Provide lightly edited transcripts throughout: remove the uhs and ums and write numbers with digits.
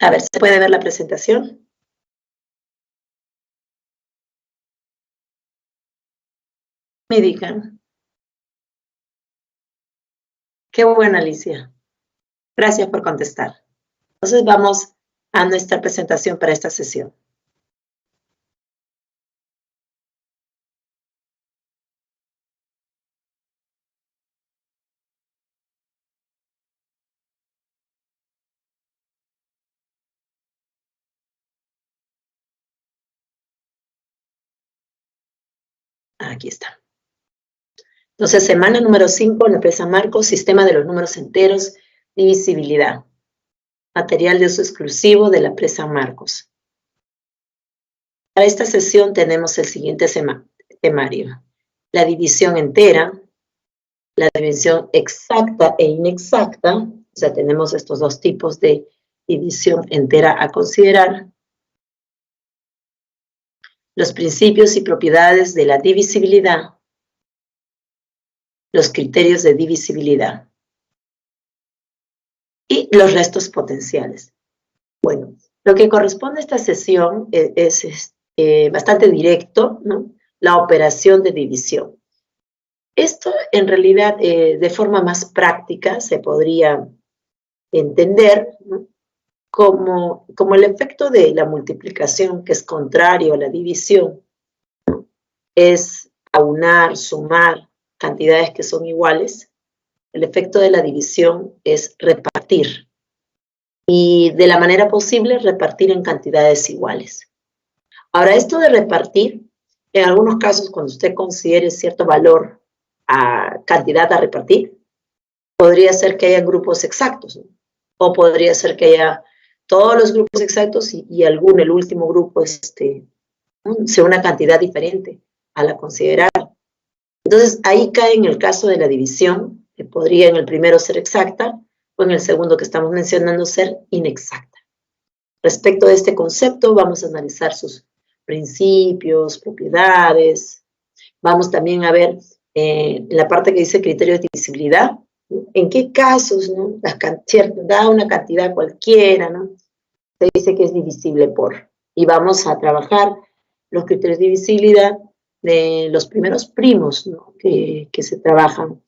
A ver, ¿se puede ver la presentación? Me digan. Qué buena, Alicia. Gracias por contestar. Entonces vamos a nuestra presentación para esta sesión. Aquí está. Entonces, semana número 5 en la empresa Marcos, sistema de los números enteros, divisibilidad. Material de uso exclusivo de la empresa Marcos. Para esta sesión tenemos el siguiente temario. La división entera, la división exacta e inexacta, o sea, tenemos estos dos tipos de división entera a considerar. Los principios y propiedades de la divisibilidad. Los criterios de divisibilidad. Y los restos potenciales. Bueno, lo que corresponde a esta sesión es bastante directo, ¿no? La operación de división. Esto, en realidad, de forma más práctica, se podría entender, ¿no? como el efecto de la multiplicación, que es contrario a la división, ¿no? Es aunar, sumar cantidades que son iguales. El efecto de la división es repartir. Y de la manera posible, repartir en cantidades iguales. Ahora, esto de repartir, en algunos casos, cuando usted considere cierto valor a cantidad a repartir, podría ser que haya grupos exactos, ¿no? O podría ser que haya todos los grupos exactos y el último grupo, sea una cantidad diferente a la considerada. Entonces, ahí cae en el caso de la división, que podría en el primero ser exacta, o en el segundo que estamos mencionando ser inexacta. Respecto a este concepto, vamos a analizar sus principios, propiedades. Vamos también a ver la parte que dice criterios de divisibilidad, ¿no? En qué casos, ¿no? Da una cantidad cualquiera, ¿no? Se dice que es divisible por. Y vamos a trabajar los criterios de divisibilidad de los primeros primos, ¿no? que se trabajan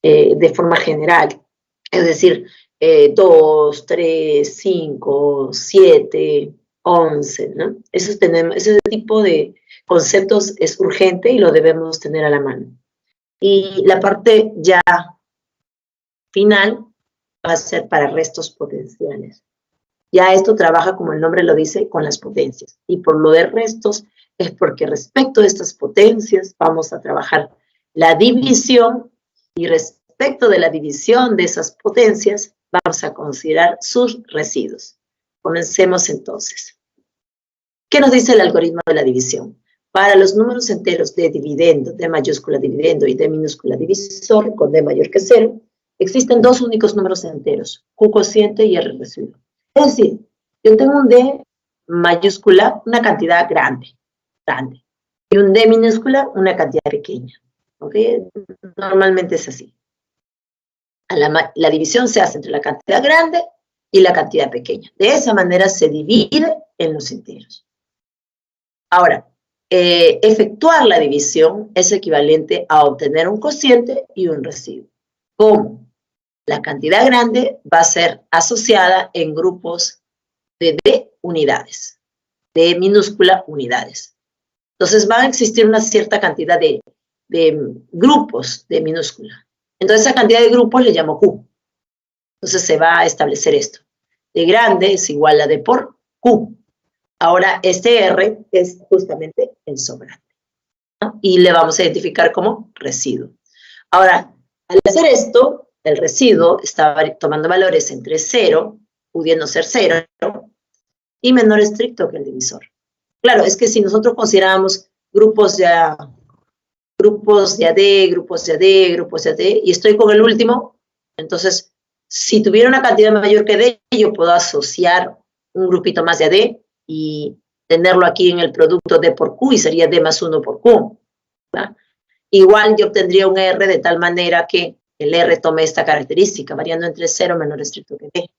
de forma general. Es decir, 2, 3, 5, 7, 11, ¿no? Ese tipo de conceptos es urgente y lo debemos tener a la mano. Y la parte ya final va a ser para restos potenciales. Ya esto trabaja, como el nombre lo dice, con las potencias. Y por lo de restos es porque respecto a estas potencias vamos a trabajar la división y respecto de la división de esas potencias vamos a considerar sus residuos. Comencemos entonces. ¿Qué nos dice el algoritmo de la división? Para los números enteros de dividendo, D mayúscula dividendo y D minúscula divisor, con D mayor que 0, existen dos únicos números enteros, Q cociente y R residuo. Es decir, yo tengo un D mayúscula, una cantidad grande, y un D minúscula, una cantidad pequeña. ¿Ok? Normalmente es así. La división se hace entre la cantidad grande y la cantidad pequeña. De esa manera se divide en los enteros. Ahora, efectuar la división es equivalente a obtener un cociente y un residuo. ¿Cómo? La cantidad grande va a ser asociada en grupos de D unidades, D minúscula unidades. Entonces va a existir una cierta cantidad de grupos de minúscula. Entonces esa cantidad de grupos le llamo Q. Entonces se va a establecer esto. D grande es igual a D por Q. Ahora este R es justamente el sobrante, ¿no? Y le vamos a identificar como residuo. Ahora, al hacer esto, el residuo está tomando valores entre 0, pudiendo ser 0, y menor estricto que el divisor. Claro, es que si nosotros consideramos grupos de AD, grupos de AD, grupos de AD, y estoy con el último, entonces, si tuviera una cantidad mayor que D, yo puedo asociar un grupito más de AD y tenerlo aquí en el producto D por Q, y sería D más 1 por Q, ¿verdad? Igual yo obtendría un R de tal manera que el R tome esta característica, variando entre 0 menor estricto que D.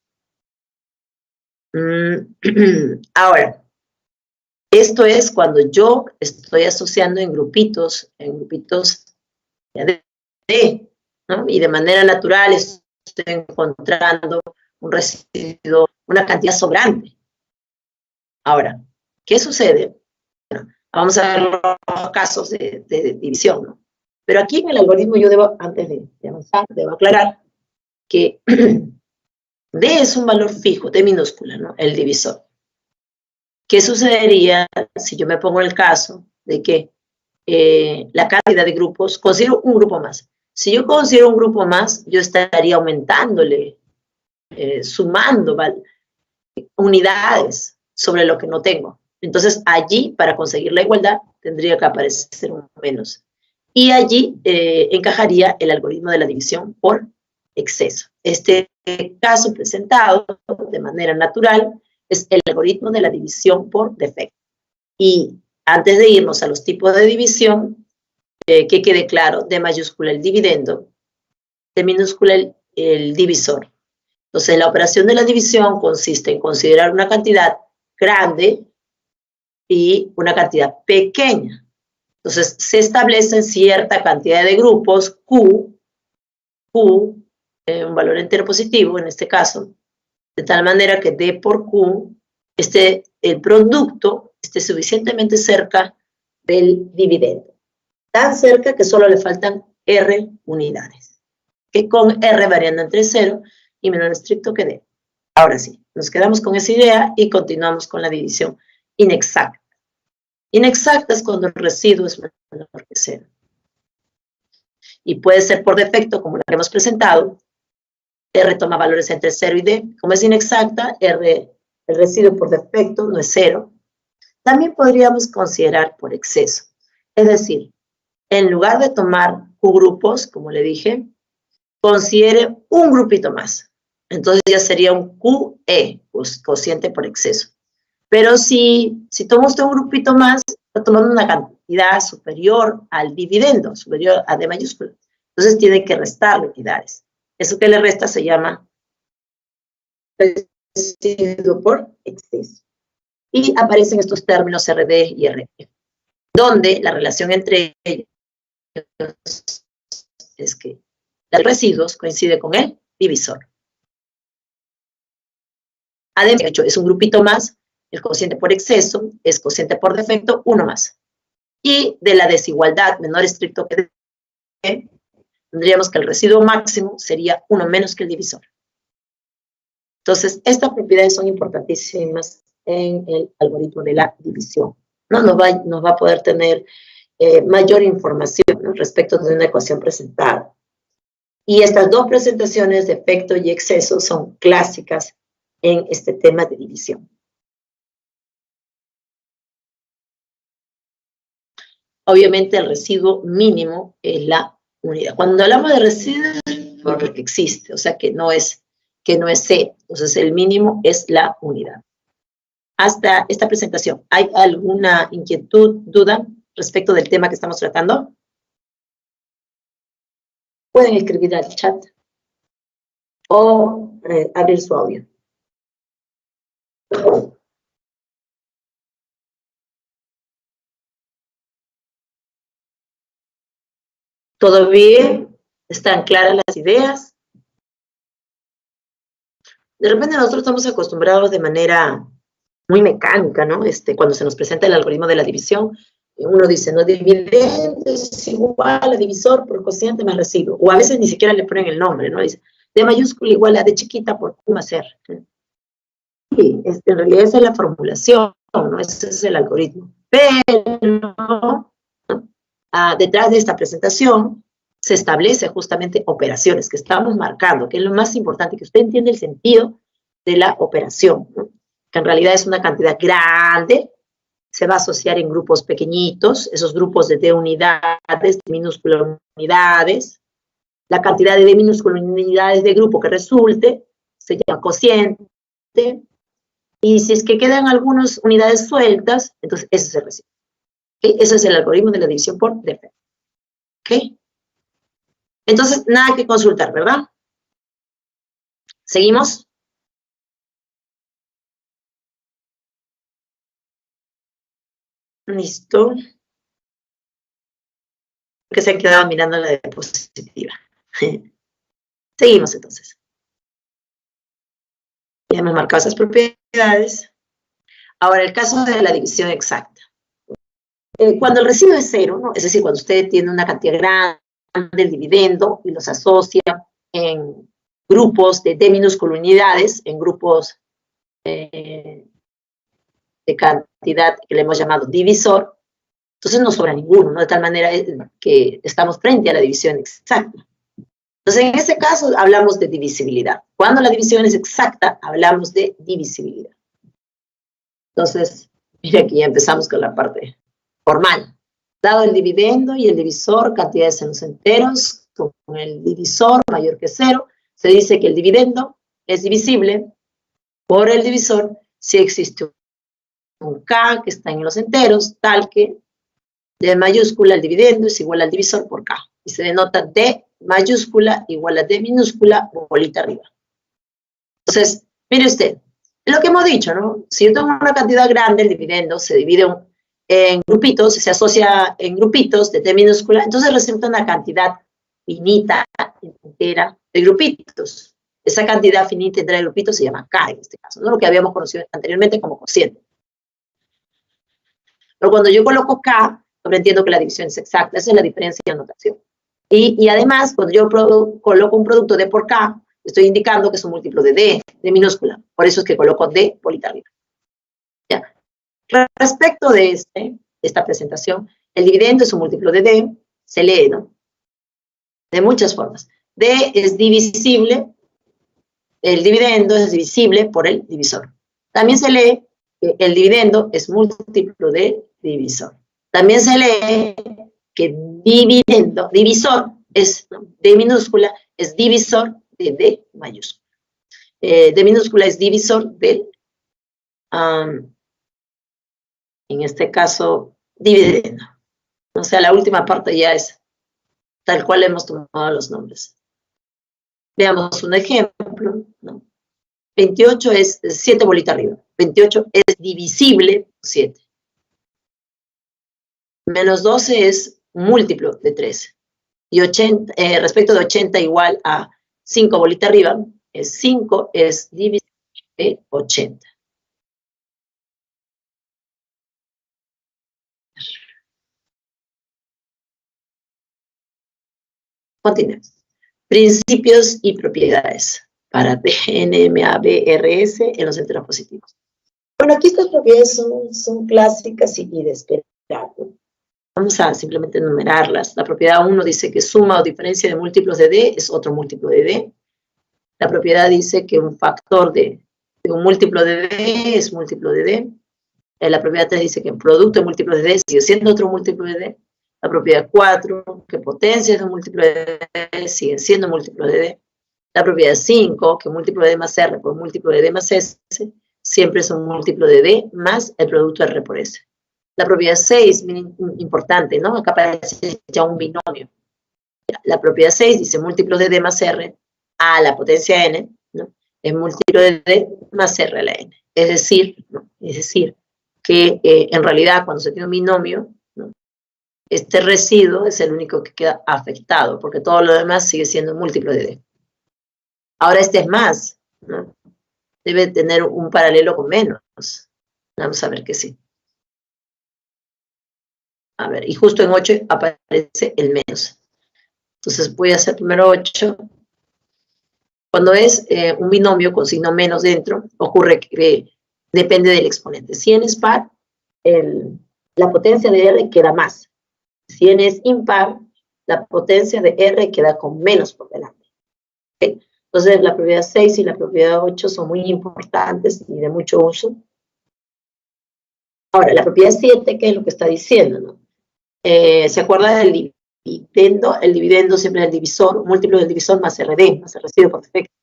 Ahora, esto es cuando yo estoy asociando en grupitos de, ¿no? Y de manera natural estoy encontrando un residuo, una cantidad sobrante. Ahora, ¿qué sucede? Bueno, vamos a ver los casos de división, ¿no? Pero aquí en el algoritmo yo debo, antes de avanzar, debo aclarar que D es un valor fijo, D minúscula, ¿no? El divisor. ¿Qué sucedería si yo me pongo el caso de que la cantidad de grupos, considero un grupo más? Si yo considero un grupo más, yo estaría aumentándole, sumando unidades sobre lo que no tengo. Entonces, allí, para conseguir la igualdad, tendría que aparecer un menos. Y allí encajaría el algoritmo de la división por exceso. Este caso presentado de manera natural es el algoritmo de la división por defecto. Y antes de irnos a los tipos de división, que quede claro, D mayúscula el dividendo, D minúscula el divisor. Entonces, la operación de la división consiste en considerar una cantidad grande y una cantidad pequeña. Entonces, se establecen cierta cantidad de grupos, Q, un valor entero positivo en este caso, de tal manera que D por Q, el producto esté suficientemente cerca del dividendo. Tan cerca que solo le faltan R unidades, que con R variando entre 0 y menor estricto que D. Ahora sí, nos quedamos con esa idea y continuamos con la división inexacta. Inexacta es cuando el residuo es menor que 0. Y puede ser por defecto, como la que hemos presentado. R toma valores entre 0 y D. Como es inexacta, el residuo por defecto no es 0. También podríamos considerar por exceso. Es decir, en lugar de tomar Q grupos, como le dije, considere un grupito más. Entonces ya sería un QE, cociente por exceso. Pero si toma usted un grupito más, está tomando una cantidad superior al dividendo, superior a D mayúscula. Entonces tiene que restar unidades. Eso que le resta se llama residuo por exceso. Y aparecen estos términos RD y RF, donde la relación entre ellos es que los residuos coincide con el divisor. Además, de hecho, es un grupito más, el cociente por exceso es cociente por defecto, uno más. Y de la desigualdad menor estricto que D, tendríamos que el residuo máximo sería uno menos que el divisor. Entonces, estas propiedades son importantísimas en el algoritmo de la división. ¿No? Nos va a poder tener mayor información, ¿no?, respecto de una ecuación presentada. Y estas dos presentaciones de efecto y exceso son clásicas en este tema de división. Obviamente el residuo mínimo es la unidad. Cuando hablamos de residuo, porque existe, o sea que no es C. Entonces el mínimo es la unidad. Hasta esta presentación, ¿hay alguna inquietud, duda respecto del tema que estamos tratando? Pueden escribir al chat o abrir su audio. ¿Todo bien? ¿Están claras las ideas? De repente nosotros estamos acostumbrados de manera muy mecánica, ¿no? Cuando se nos presenta el algoritmo de la división, uno dice, no, dividendo es igual a divisor por cociente más residuo. O a veces ni siquiera le ponen el nombre, ¿no? Dice, D mayúscula igual a D chiquita por Q más R. Sí, en realidad esa es la formulación, ¿no? Ese es el algoritmo. Pero detrás de esta presentación se establece justamente operaciones que estamos marcando, que es lo más importante, que usted entiende el sentido de la operación, ¿no? Que en realidad es una cantidad grande, se va a asociar en grupos pequeñitos, esos grupos de D unidades, de minúsculas unidades, la cantidad de D minúsculas unidades de grupo que resulte se llama cociente, y si es que quedan algunas unidades sueltas, entonces ese es el residuo. ¿Okay? Ese es el algoritmo de la división por defecto. ¿Okay? Entonces, nada que consultar, ¿verdad? ¿Seguimos? Listo. Que se han quedado mirando la diapositiva. Seguimos entonces. Ya hemos marcado esas propiedades. Ahora, el caso de la división exacta. Cuando el residuo es cero, ¿no? Es decir, cuando usted tiene una cantidad grande del dividendo y los asocia en grupos de D minúscula unidades, en grupos de cantidad que le hemos llamado divisor, entonces no sobra ninguno, ¿no? De tal manera que estamos frente a la división exacta. Entonces, en ese caso hablamos de divisibilidad. Cuando la división es exacta, hablamos de divisibilidad. Entonces, mira, aquí ya empezamos con la parte formal. Dado el dividendo y el divisor, cantidades en los enteros, con el divisor mayor que 0, se dice que el dividendo es divisible por el divisor si existe un K que está en los enteros, tal que D mayúscula, el dividendo es igual al divisor por K. Y se denota D mayúscula igual a D minúscula, bolita arriba. Entonces, mire usted, lo que hemos dicho, ¿no? Si yo tengo una cantidad grande, el dividendo se divide en grupitos, se asocia en grupitos de D minúscula, entonces resulta una cantidad finita, entera, de grupitos. Esa cantidad finita entera de grupitos se llama K en este caso, ¿no? Lo que habíamos conocido anteriormente como cociente. Pero cuando yo coloco K, entiendo que la división es exacta. Esa es la diferencia de anotación. Y además, cuando yo coloco un producto D por K, estoy indicando que es un múltiplo de D minúscula. Por eso es que coloco D bolita arriba. ¿Ya? Respecto de esta presentación, el dividendo es un múltiplo de D, se lee, ¿no? De muchas formas. D es divisible, el dividendo es divisible por el divisor. También se lee que el dividendo es múltiplo de divisor. También se lee que divisor es D minúscula, es divisor de D mayúscula. D minúscula es divisor del, en este caso, dividendo. O sea, la última parte ya es tal cual hemos tomado los nombres. Veamos un ejemplo, ¿no? 28 es 7 bolita arriba. 28 es divisible por 7. Menos 12 es múltiplo de 13. Y 80, respecto de 80 igual a 5 bolita arriba, 5 es divisible de 80. Continuemos. Principios y propiedades para DNMABRS en los enteros positivos. Bueno, aquí estas propiedades son clásicas y de esperar, ¿no? Vamos a simplemente enumerarlas. La propiedad 1 dice que suma o diferencia de múltiplos de D es otro múltiplo de D. La propiedad dice que un factor de un múltiplo de D es múltiplo de D. La propiedad 3 dice que un producto de múltiplos de D sigue siendo otro múltiplo de D. La propiedad 4, que potencias de un múltiplo de D siguen siendo múltiplos de D. La propiedad 5, que múltiplo de D más R por múltiplo de D más S, siempre es un múltiplo de D más el producto R por S. La propiedad 6, importante, ¿no? Acá aparece ya un binomio. La propiedad 6 dice múltiplo de D más R a la potencia N, ¿no? Es múltiplo de D más R a la N. Es decir, ¿no? Es decir, que en realidad cuando se tiene un binomio, ¿no? Este residuo es el único que queda afectado, porque todo lo demás sigue siendo múltiplo de D. Ahora este es más, ¿no? Debe tener un paralelo con menos. Vamos a ver que sí. A ver, y justo en 8 aparece el menos. Entonces voy a hacer primero 8. Cuando es un binomio con signo menos dentro, ocurre que depende del exponente. Si n es par, la potencia de R queda más. Si n es impar, la potencia de R queda con menos por delante. ¿Okay? Entonces la propiedad 6 y la propiedad 8 son muy importantes y de mucho uso. Ahora, la propiedad 7, ¿qué es lo que está diciendo, no? ¿Se acuerda del dividendo? El dividendo siempre es el divisor, múltiplo del divisor más RD, más el residuo por defecto.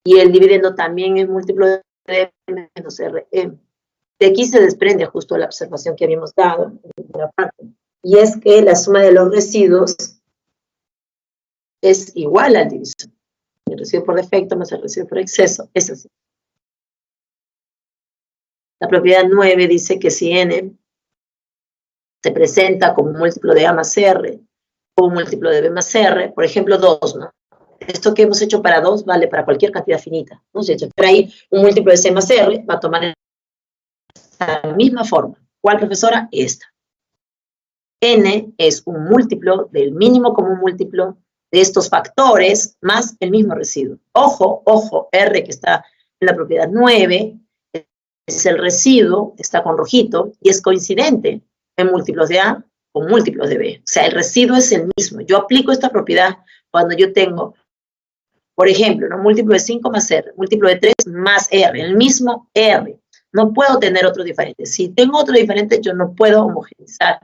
Y el dividendo también es múltiplo de D menos RM. De aquí se desprende justo la observación que habíamos dado en la primera parte. Y es que la suma de los residuos es igual al divisor. El residuo por defecto más el residuo por exceso, es así. La propiedad 9 dice que si n se presenta como un múltiplo de A más R, o un múltiplo de B más R, por ejemplo, 2, ¿no? Esto que hemos hecho para 2 vale para cualquier cantidad finita, ¿no? Si por ahí un múltiplo de C más R va a tomar la misma forma. ¿Cuál, profesora? Esta. N es un múltiplo del mínimo común múltiplo de estos factores más el mismo residuo. Ojo, ojo, R que está en la propiedad 9 es el residuo, está con rojito, y es coincidente en múltiplos de A con múltiplos de B. O sea, el residuo es el mismo. Yo aplico esta propiedad cuando yo tengo, por ejemplo, ¿no? Múltiplo de 5 más R, múltiplo de 3 más R, el mismo R. No puedo tener otro diferente. Si tengo otro diferente, yo no puedo homogeneizar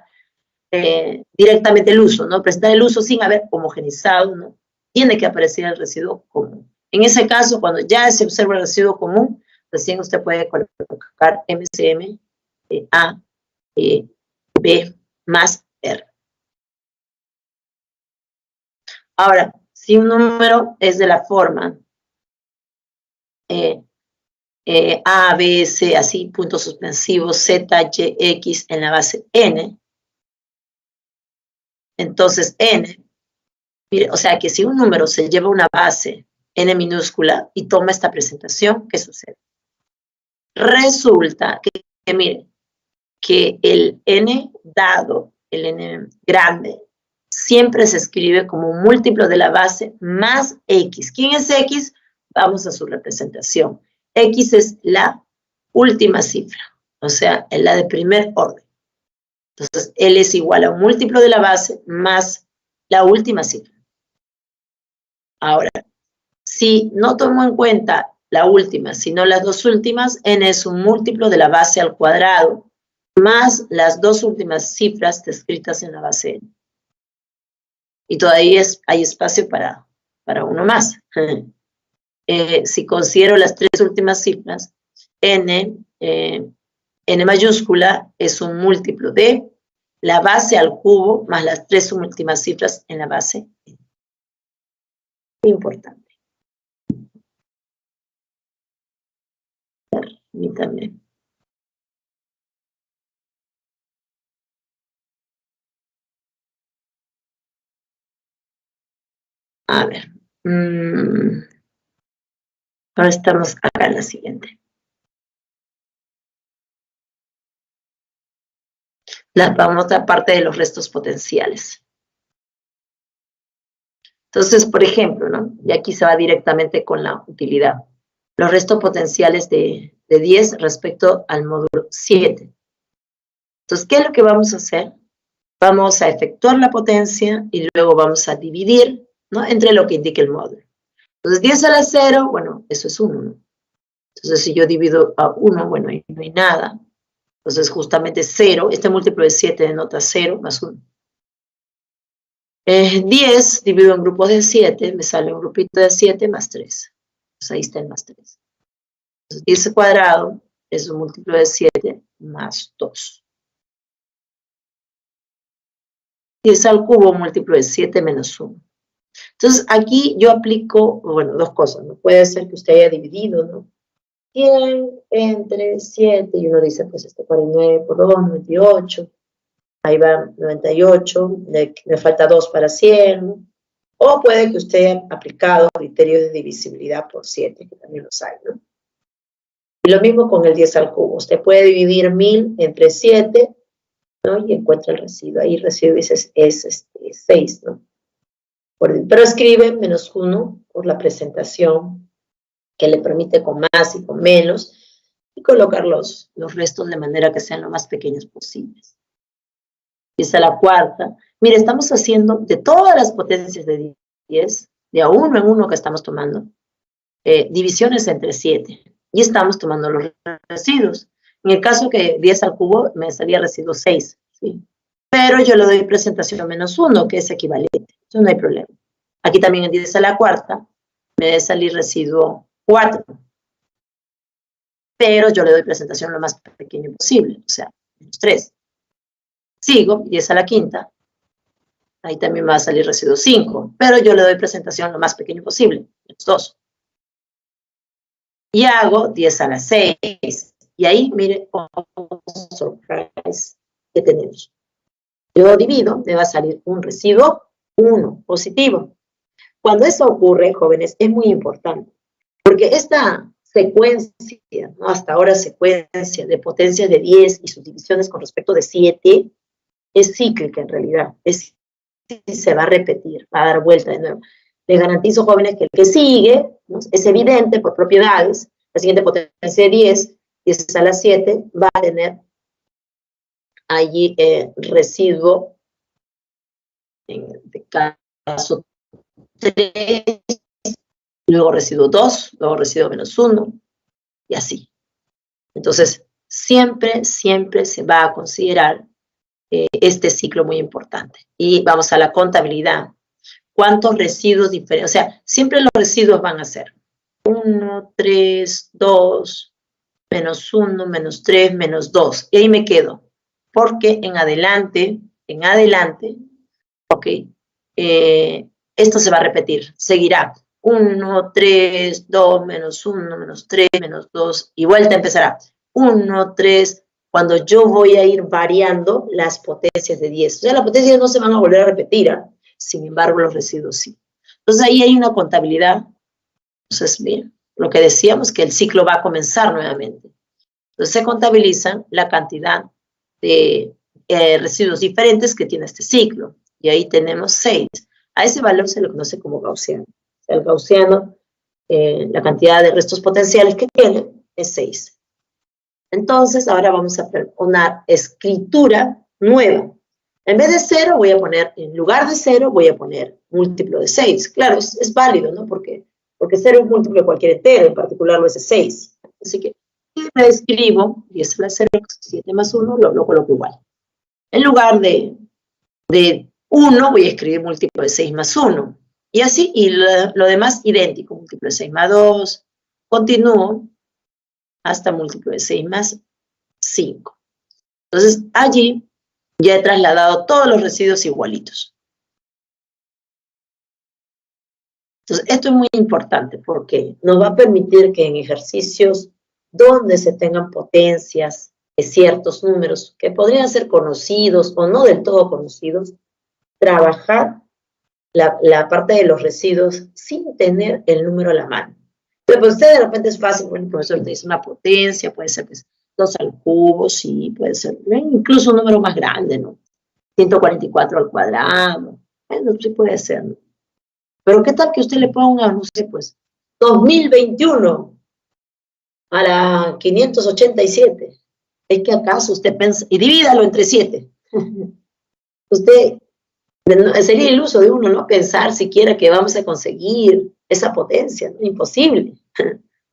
directamente el uso, ¿no? Presentar el uso sin haber homogeneizado, ¿no? Tiene que aparecer el residuo común. En ese caso, cuando ya se observa el residuo común, recién usted puede colocar MCM A, B más R. Ahora, si un número es de la forma A, B, C, así, puntos suspensivos, Z, Y, X en la base N, entonces N, mire, o sea que si un número se lleva una base N minúscula y toma esta presentación, ¿qué sucede? Resulta que mire, que el N dado, el N grande, siempre se escribe como un múltiplo de la base más X. ¿Quién es X? Vamos a su representación. X es la última cifra, o sea, es la de primer orden. Entonces, L es igual a un múltiplo de la base más la última cifra. Ahora, si no tomo en cuenta la última, sino las dos últimas, N es un múltiplo de la base al cuadrado más las dos últimas cifras descritas en la base N. Y todavía hay espacio para uno más. Si considero las tres últimas cifras, N mayúscula es un múltiplo de la base al cubo más las tres últimas cifras en la base N. Importante. Permítanme. A ver. Ahora estamos acá en la siguiente. La famosa parte de los restos potenciales. Entonces, por ejemplo, ¿no? Y aquí se va directamente con la utilidad. Los restos potenciales de 10 respecto al módulo 7. Entonces, ¿qué es lo que vamos a hacer? Vamos a efectuar la potencia y luego vamos a dividir, ¿no? Entre lo que indique el módulo. Entonces, 10 a la 0, bueno, eso es 1, ¿no? Entonces, si yo divido a 1, bueno, ahí no hay nada. Entonces, justamente 0, este múltiplo de 7 denota 0 más 1. 10 divido en grupos de 7, me sale un grupito de 7 más 3. Entonces, ahí está el más 3. Entonces, 10 cuadrado es un múltiplo de 7 más 2. 10 al cubo, múltiplo de 7 menos 1. Entonces, aquí yo aplico, bueno, dos cosas, ¿no? Puede ser que usted haya dividido, ¿no? 100 entre 7, y uno dice, pues, 49 por 2, 98. Ahí va 98, me falta 2 para 100. O puede que usted haya aplicado criterios de divisibilidad por 7, que también los hay, ¿no? Y lo mismo con el 10 al cubo. Usted puede dividir 1000 entre 7, ¿no? Y encuentra el residuo. Ahí el residuo es 6, ¿no? Pero escribe menos 1 por la presentación que le permite con más y con menos y colocar los restos de manera que sean lo más pequeños posibles. Y esa es la cuarta. Mire, estamos haciendo de todas las potencias de 10, de a uno en uno que estamos tomando, divisiones entre 7. Y estamos tomando los residuos. En el caso que 10 al cubo me salía residuo 6, ¿sí? Pero yo le doy presentación menos 1, que es equivalente. Eso no hay problema. Aquí también en 10 a la cuarta me debe salir residuo 4. Pero yo le doy presentación lo más pequeño posible, o sea, menos 3. Sigo, 10 a la quinta. Ahí también va a salir residuo 5, pero yo le doy presentación lo más pequeño posible, menos 2. Y hago 10 a la 6. Y ahí, mire, oh, surprise, que tenemos. Yo divido, me va a salir un residuo 1 positivo. Cuando eso ocurre, jóvenes, es muy importante, porque esta secuencia, ¿no? Hasta ahora secuencia de potencias de 10 y sus divisiones con respecto de 7, es cíclica en realidad, se va a repetir, va a dar vuelta de nuevo. Les garantizo, jóvenes, que el que sigue, ¿no? Es evidente por propiedades, la siguiente potencia de 10 a la 7, va a tener allí residuo, en este caso 3, luego residuo 2, luego residuo menos 1, y así. Entonces, siempre se va a considerar este ciclo muy importante. Y vamos a la contabilidad. ¿Cuántos residuos diferentes? O sea, siempre los residuos van a ser 1, 3, 2, menos 1, menos 3, menos 2. Y ahí me quedo. Porque en adelante, ok, esto se va a repetir, seguirá. 1, 3, 2, menos 1, menos 3, menos 2, y vuelta empezará. 1, 3, cuando yo voy a ir variando las potencias de 10. O sea, las potencias no se van a volver a repetir, ¿eh? Sin embargo, los residuos sí. Entonces, ahí hay una contabilidad. Entonces, miren, lo que decíamos, que el ciclo va a comenzar nuevamente. Entonces, se contabilizan la cantidad de residuos diferentes que tiene este ciclo. Y ahí tenemos 6. A ese valor se le conoce como gaussiano. O sea, el gaussiano, la cantidad de restos potenciales que tiene es 6. Entonces, ahora vamos a hacer una escritura nueva. En vez de 0, voy a poner, en lugar de 0, voy a poner múltiplo de 6. Claro, es válido, ¿no? Porque 0 es múltiplo de cualquier entero, en particular lo es de 6. Así que reescribo 10 a la 0, 7 más 1, lo coloco igual. En lugar de 1, voy a escribir múltiplo de 6 más 1. Y así, y lo demás idéntico, múltiplo de 6 más 2. Continúo hasta múltiplo de 6 más 5. Entonces, allí ya he trasladado todos los residuos igualitos. Entonces, esto es muy importante porque nos va a permitir que en ejercicios donde se tengan potencias de ciertos números que podrían ser conocidos o no del todo conocidos, trabajar la parte de los residuos sin tener el número a la mano. Pero para usted de repente es fácil, bueno, el profesor te dice una potencia, puede ser pues, 2 al cubo, sí, puede ser incluso un número más grande, ¿no? 144 al cuadrado, bueno, sí puede ser, ¿no? Pero ¿qué tal que usted le ponga, no sé, pues, 2021 a la 587? ¿Es que acaso usted piensa, y divídalo entre 7? Usted, sería iluso de uno, ¿no? Pensar siquiera que vamos a conseguir esa potencia, ¿no? Imposible.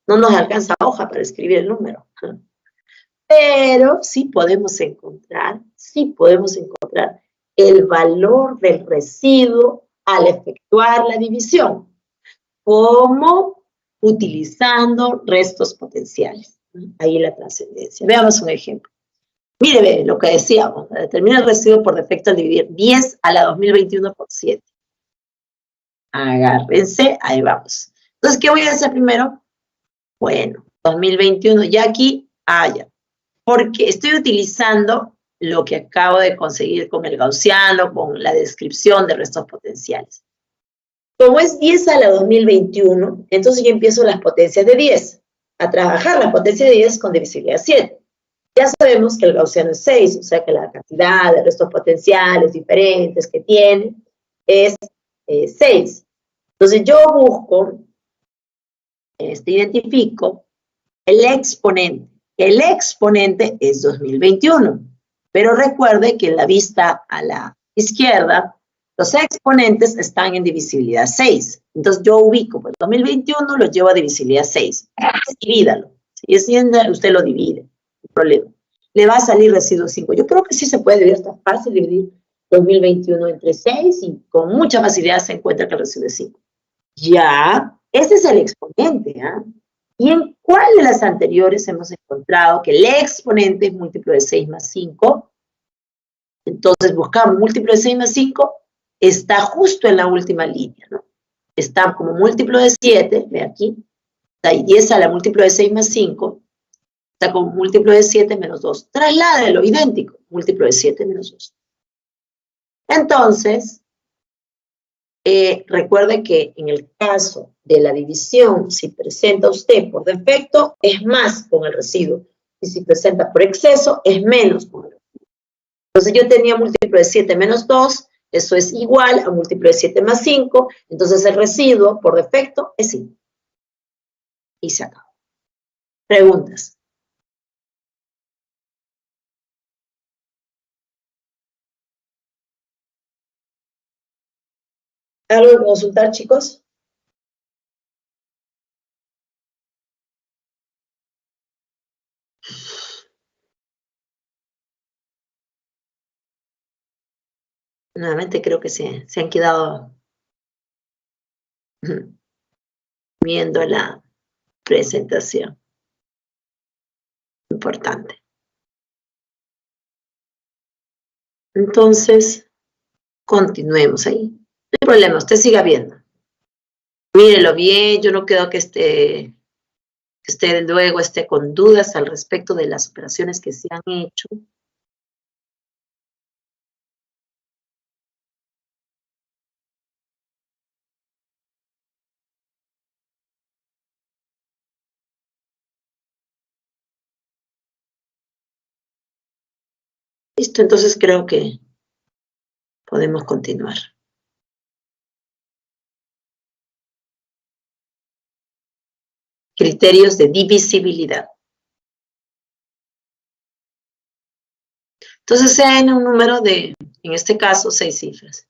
No nos alcanza hoja para escribir el número. Pero sí podemos encontrar el valor del residuo al efectuar la división. ¿Cómo? Utilizando restos potenciales. Ahí la trascendencia. Veamos un ejemplo. Mire, lo que decíamos, determina el residuo por defecto al dividir 10 a la 2021 por 7. Agárrense, ahí vamos. Entonces, ¿qué voy a hacer primero? Bueno, 2021, ya aquí, ya. Porque estoy utilizando lo que acabo de conseguir con el gaussiano, con la descripción de restos potenciales. Como es 10 a la 2021, entonces yo empiezo las potencias de 10, a trabajar la potencia de 10 con divisibilidad 7. Ya sabemos que el gaussiano es 6, o sea que la cantidad de restos potenciales diferentes que tiene es 6. Entonces yo busco, identifico el exponente. El exponente es 2021, pero recuerde que en la vista a la izquierda, los exponentes están en divisibilidad 6. Entonces yo ubico, pues 2021 lo llevo a divisibilidad 6. Divídalo. Si es usted lo divide, no hay problema. Le va a salir residuo 5. Yo creo que sí se puede dividir, está fácil dividir 2021 entre 6 y con mucha facilidad se encuentra que el residuo es 5. Ya, ese es el exponente, ¿ah? ¿Y en cuál de las anteriores hemos encontrado que el exponente es múltiplo de 6 más 5? Entonces buscamos múltiplo de 6 más 5, está justo en la última línea, ¿no? Está como múltiplo de 7, ve aquí, está ahí 10 a la múltiplo de 6 más 5, está como múltiplo de 7 menos 2. Trasládelo, idéntico, múltiplo de 7 menos 2. Entonces, recuerde que en el caso de la división, si presenta usted por defecto, es más con el residuo. Y si presenta por exceso, es menos con el residuo. Entonces yo tenía múltiplo de 7 menos 2, eso es igual a múltiplo de 7 más 5, entonces el residuo por defecto es 5. Y se acabó. Preguntas. ¿Algo que consultar, chicos? Nuevamente creo que se han quedado viendo la presentación. Importante. Entonces, continuemos ahí. No hay problema, usted siga viendo. Mírelo bien, yo no creo que usted luego esté con dudas al respecto de las operaciones que se han hecho. Listo, entonces creo que podemos continuar. Criterios de divisibilidad. Entonces sea en un número de, en este caso, 6 cifras.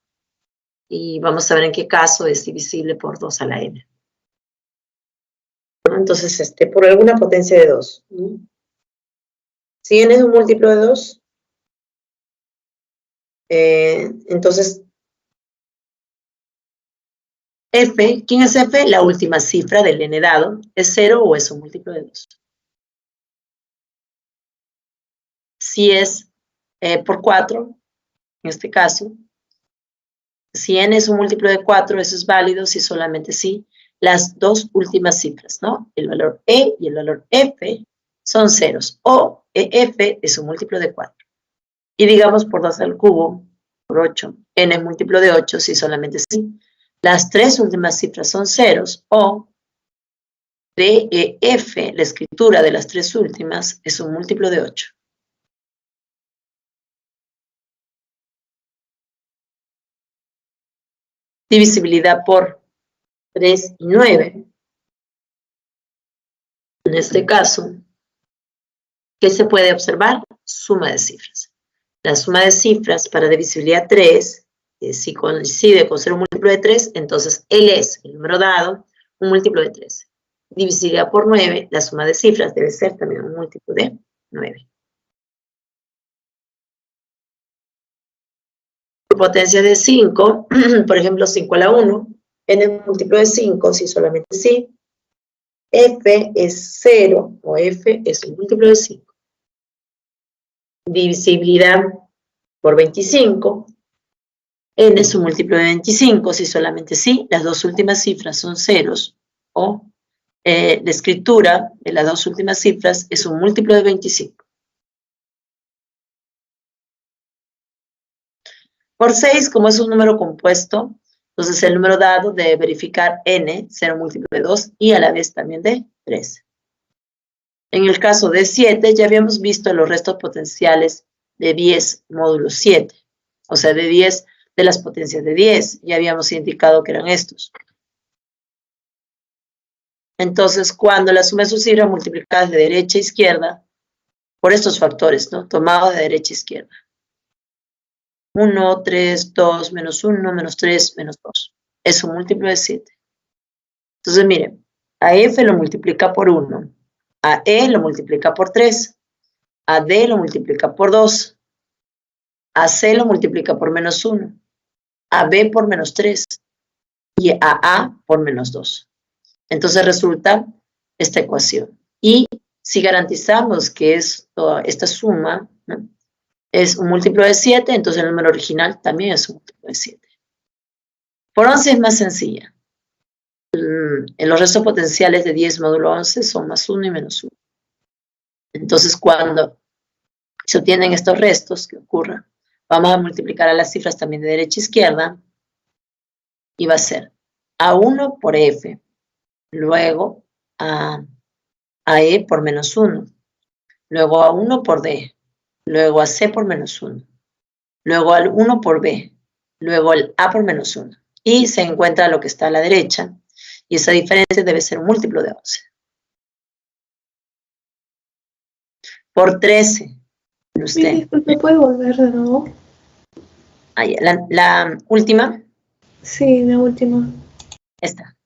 Y vamos a ver en qué caso es divisible por 2 a la n. Entonces, por alguna potencia de 2. Si n es un múltiplo de 2, entonces, f, ¿quién es f? La última cifra del n dado, ¿es 0 o es un múltiplo de 2? Si es por 4, en este caso, si n es un múltiplo de 4, eso es válido si solamente sí las dos últimas cifras, ¿no? El valor e y el valor f son ceros, o ef es un múltiplo de 4. Y digamos por 2 al cubo, por 8, n es múltiplo de 8 si solamente sí las tres últimas cifras son ceros, o def, la escritura de las tres últimas, es un múltiplo de 8. Divisibilidad por 3 y 9. En este caso, ¿qué se puede observar? Suma de cifras. La suma de cifras para divisibilidad 3, si coincide con ser un múltiplo de 3, entonces él es, el número dado, un múltiplo de 3. Divisibilidad por 9, la suma de cifras debe ser también un múltiplo de 9. Potencia de 5, por ejemplo, 5 a la 1, n es múltiplo de 5, si solamente sí, f es 0, o f es un múltiplo de 5. Divisibilidad por 25, n es un múltiplo de 25, si solamente sí, las dos últimas cifras son ceros, o la escritura de las dos últimas cifras es un múltiplo de 25. Por 6, como es un número compuesto, entonces el número dado debe verificar n, ser un múltiplo de 2, y a la vez también de 3. En el caso de 7, ya habíamos visto los restos potenciales de 10 módulo 7, o sea, de 10 de las potencias de 10, ya habíamos indicado que eran estos. Entonces, cuando la suma de sus cifras multiplicadas de derecha a izquierda, por estos factores, ¿no? Tomados de derecha a izquierda. 1, 3, 2, menos 1, menos 3, menos 2. Es un múltiplo de 7. Entonces, miren, a f lo multiplica por 1, a e lo multiplica por 3, a d lo multiplica por 2, a c lo multiplica por menos 1, a b por menos 3 y a por menos 2. Entonces resulta esta ecuación. Y si garantizamos que esta suma, ¿no?, es un múltiplo de 7, entonces el número original también es un múltiplo de 7. Por 11 es más sencilla. En los restos potenciales de 10 módulo 11 son más 1 y menos 1. Entonces, cuando se obtienen estos restos, ¿qué ocurre? Vamos a multiplicar a las cifras también de derecha a izquierda. Y va a ser A1 por F. Luego a E por menos 1. Luego a 1 por D. Luego a C por menos 1. Luego al 1 por B. Luego al A por menos 1. Y se encuentra lo que está a la derecha. Y esa diferencia debe ser un múltiplo de 11. Por 13. Usted. Disculpe, ¿puede volver de nuevo? Ahí, la última. Sí, la última. Esta.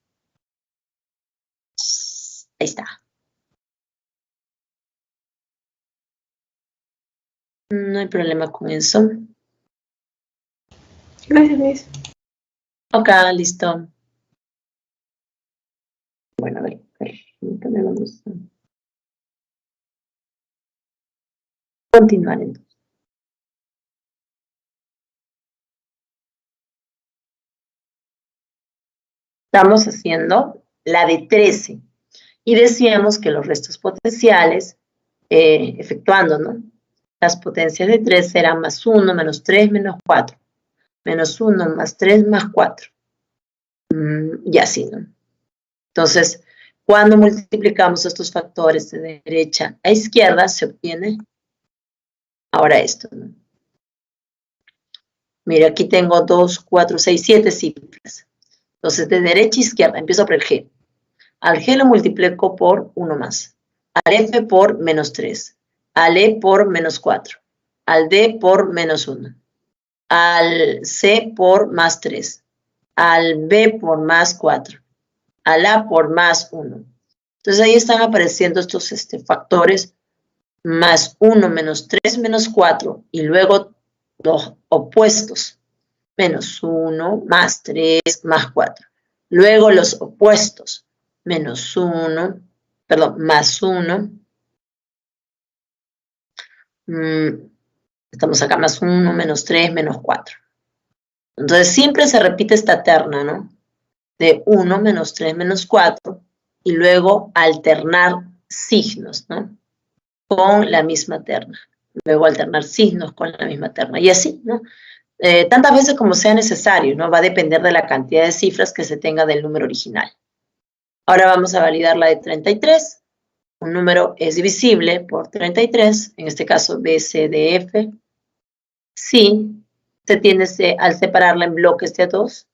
Ahí está. No hay problema con eso. Gracias, Miss. Ok, listo. Bueno, a ver, permítame, vamos a continuar entonces. Estamos haciendo la de 13 y decíamos que los restos potenciales, efectuando, ¿no? Las potencias de 3 eran más 1, menos 3, menos 4. Menos 1, más 3, más 4. Y así, ¿no? Entonces, cuando multiplicamos estos factores de derecha a izquierda, se obtiene ahora esto, ¿no? Mira, aquí tengo 2, 4, 6, 7 cifras. Entonces, de derecha a izquierda, empiezo por el G. Al G lo multiplico por 1 más. Al F por menos 3. Al E por menos 4. Al D por menos 1. Al C por más 3. Al B por más 4. Al A por más 1. Entonces ahí están apareciendo estos factores, más 1, menos 3, menos 4, y luego los opuestos, menos 1, más 3, más 4. Luego los opuestos, menos 1, perdón, más 1, estamos acá, más 1, menos 3, menos 4. Entonces siempre se repite esta terna, ¿no? De 1, menos 3, menos 4, y luego alternar signos, ¿no? Con la misma terna. Luego alternar signos con la misma terna. Y así, ¿no? Tantas veces como sea necesario, ¿no? Va a depender de la cantidad de cifras que se tenga del número original. Ahora vamos a validar la de 33. Un número es divisible por 33, en este caso BCDF, si se tiene al separarla en bloques de 2,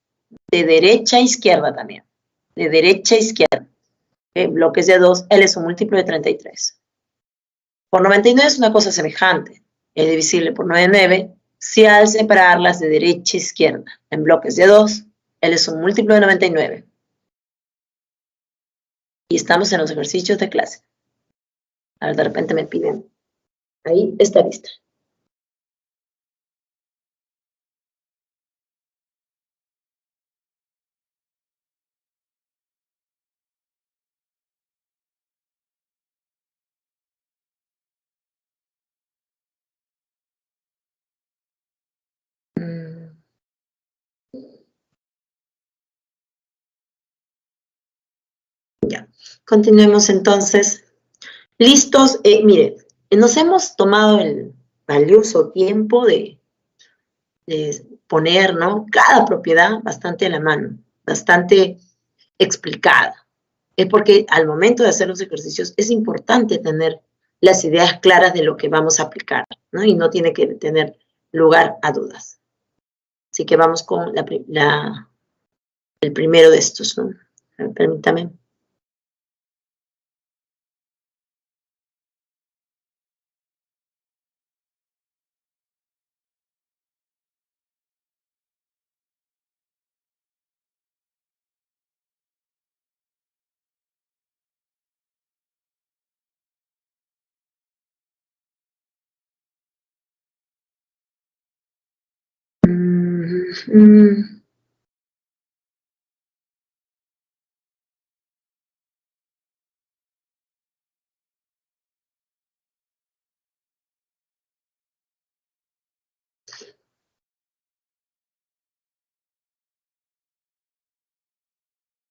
de derecha a izquierda también. De derecha a izquierda. Bloques de 2, L es un múltiplo de 33. Por 99 es una cosa semejante. Es divisible por 99 si al separarlas de derecha a izquierda en bloques de 2, L es un múltiplo de 99. Y estamos en los ejercicios de clase. A ver, de repente me piden ahí esta lista. Ya, continuemos entonces. ¿Listos? Miren, nos hemos tomado el valioso tiempo de poner, ¿no? Cada propiedad bastante a la mano, bastante explicada. Es porque al momento de hacer los ejercicios es importante tener las ideas claras de lo que vamos a aplicar, ¿no? Y no tiene que tener lugar a dudas. Así que vamos con el primero de estos, ¿no? Permítame.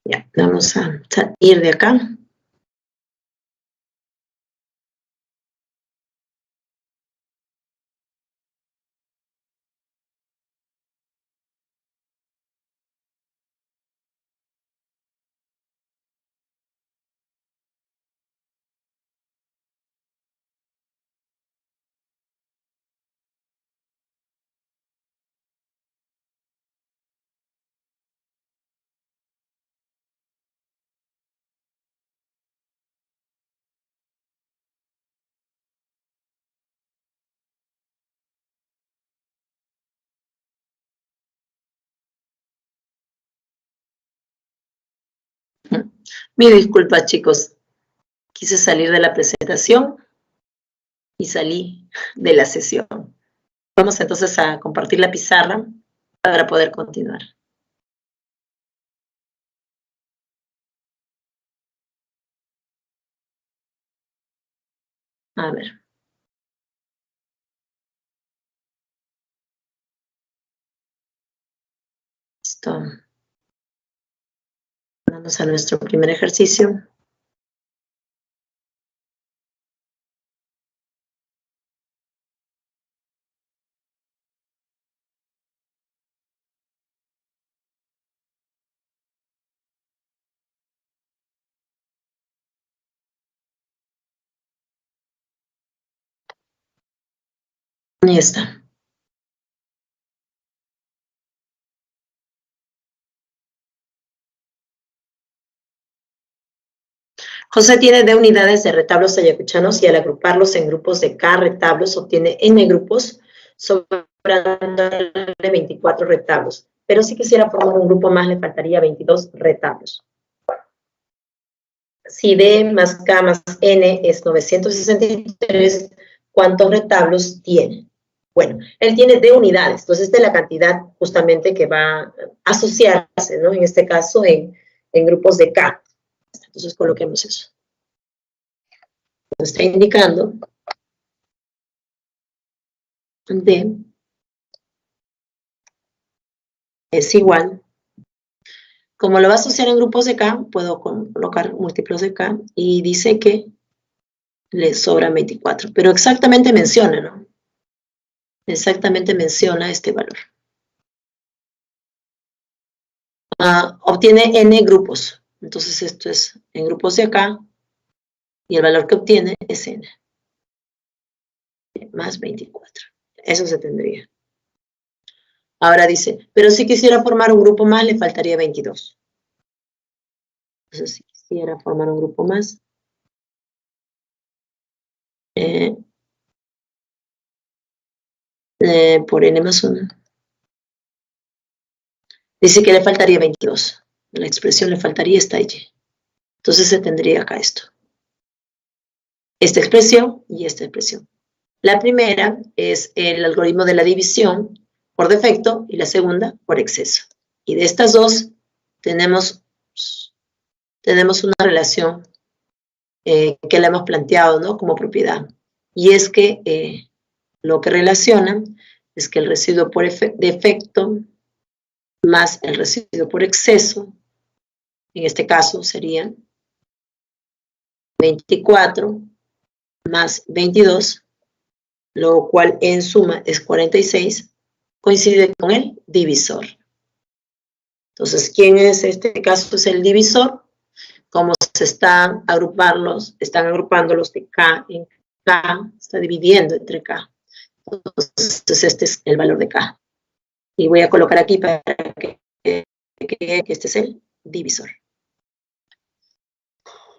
Ya, vamos a salir de acá. Mi disculpa, chicos. Quise salir de la presentación y salí de la sesión. Vamos entonces a compartir la pizarra para poder continuar. A ver. Listo. Vamos a nuestro primer ejercicio. Ahí está. José tiene D unidades de retablos ayacuchanos y al agruparlos en grupos de K retablos obtiene N grupos, sobrándole 24 retablos. Pero si quisiera formar un grupo más, le faltaría 22 retablos. Si D más K más N es 963, ¿cuántos retablos tiene? Bueno, él tiene D unidades, entonces esta es la cantidad justamente que va a asociarse, ¿no? En este caso, en grupos de K. Entonces coloquemos eso. Nos está indicando D es igual. Como lo va a asociar en grupos de K, puedo colocar múltiplos de K y dice que le sobran 24. Pero exactamente menciona, ¿no? Exactamente menciona este valor. Obtiene N grupos. Entonces esto es en grupos de acá y el valor que obtiene es N. Más 24. Eso se tendría. Ahora dice, pero si quisiera formar un grupo más, le faltaría 22. Entonces, si quisiera formar un grupo más, por N más 1. Dice que le faltaría 22. La expresión le faltaría esta Y. Entonces se tendría acá esto. Esta expresión y esta expresión. La primera es el algoritmo de la división por defecto y la segunda por exceso. Y de estas dos tenemos una relación que la hemos planteado, ¿no? Como propiedad. Y es que lo que relaciona es que el residuo por defecto más el residuo por exceso, en este caso sería 24 más 22, lo cual en suma es 46, coincide con el divisor. Entonces, ¿quién es este caso? Es el divisor. Como se están agrupando los de K en K, está dividiendo entre K. Entonces, este es el valor de K. Y voy a colocar aquí para que este es el divisor.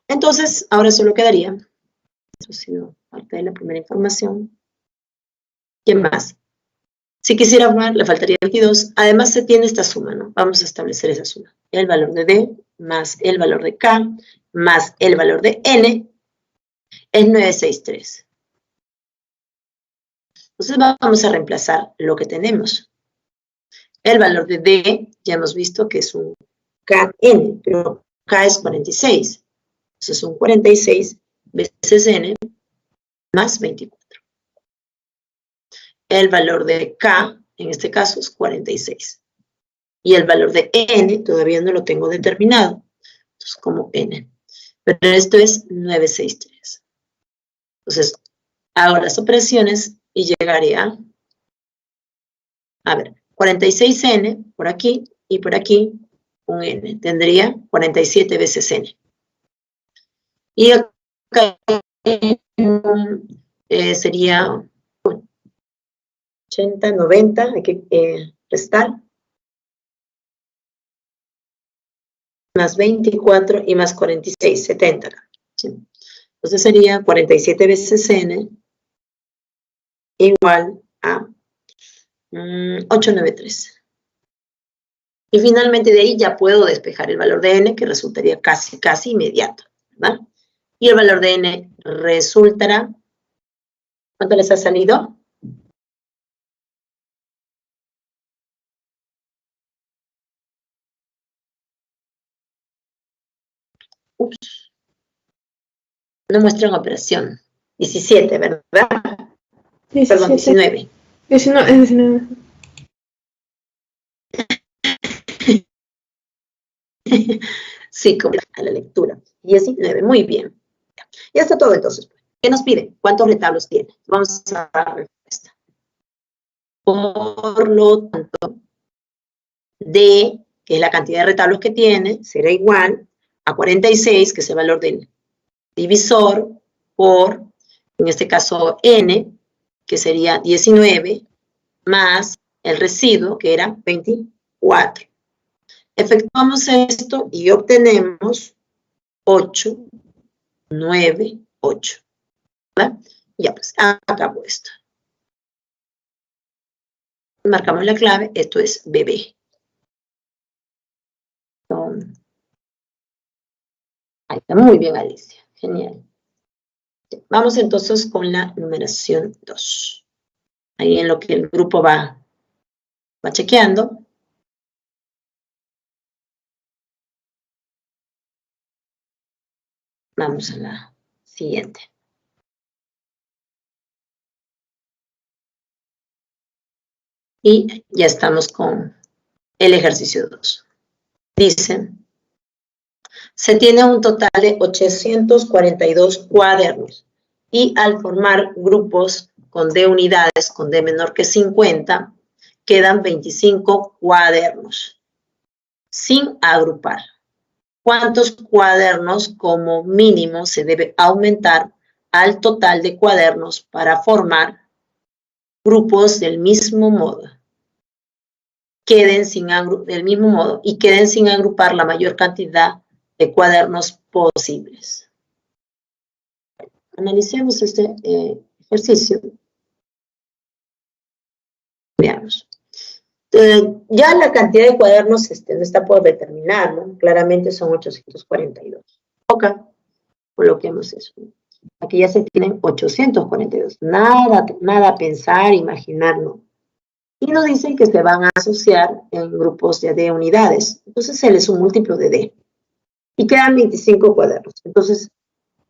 Entonces, ahora solo quedaría, eso ha sido parte de la primera información. ¿Qué más? Si quisiera formar, le faltaría 22. Además, se tiene esta suma, ¿no? Vamos a establecer esa suma. El valor de D más el valor de K más el valor de N es 963. Entonces, vamos a reemplazar lo que tenemos. El valor de D, ya hemos visto que es un KN, pero K es 46. Entonces, son 46 veces N más 24. El valor de K, en este caso, es 46. Y el valor de N todavía no lo tengo determinado. Entonces, como N. Pero esto es 963. Entonces, hago las operaciones y llegaré a ver, 46N por aquí y por aquí un N. Tendría 47 veces N. Y acá sería 80, 90, hay que restar. Más 24 y más 46, 70. ¿Sí? Entonces sería 47 veces N igual a 893. Y finalmente de ahí ya puedo despejar el valor de n, que resultaría casi inmediato, ¿verdad? Y el valor de n resultará, ¿cuánto les ha salido? Ups. No muestra en operación. 17, ¿verdad? 17. Perdón, 19. 19, es 19. Sí, como a la lectura. 19, muy bien. Ya está todo entonces. ¿Qué nos pide? ¿Cuántos retablos tiene? Vamos a dar respuesta. Por lo tanto, D, que es la cantidad de retablos que tiene, será igual a 46, que es el valor del divisor, por, en este caso, n, que sería 19, más el residuo, que era 24. Efectuamos esto y obtenemos 8, 9, 8. ¿Verdad? Ya, pues, acabó esto. Marcamos la clave, esto es bebé. Ahí está, muy bien, Alicia. Genial. Vamos entonces con la numeración 2. Ahí en lo que el grupo va chequeando. Vamos a la siguiente. Y ya estamos con el ejercicio 2. Dice, se tiene un total de 842 cuadernos y al formar grupos con D unidades, con D menor que 50, quedan 25 cuadernos sin agrupar. ¿Cuántos cuadernos como mínimo se debe aumentar al total de cuadernos para formar grupos del mismo modo? Del mismo modo y queden sin agrupar la mayor cantidad de cuadernos posibles. Analicemos este ejercicio. Veamos. Ya la cantidad de cuadernos no está por determinar, ¿no? Claramente son 842. Ok, coloquemos eso. Aquí ya se tienen 842. Nada a pensar, imaginar, no. Y nos dicen que se van a asociar en grupos de D unidades. Entonces, él es un múltiplo de D. Y quedan 25 cuadernos. Entonces,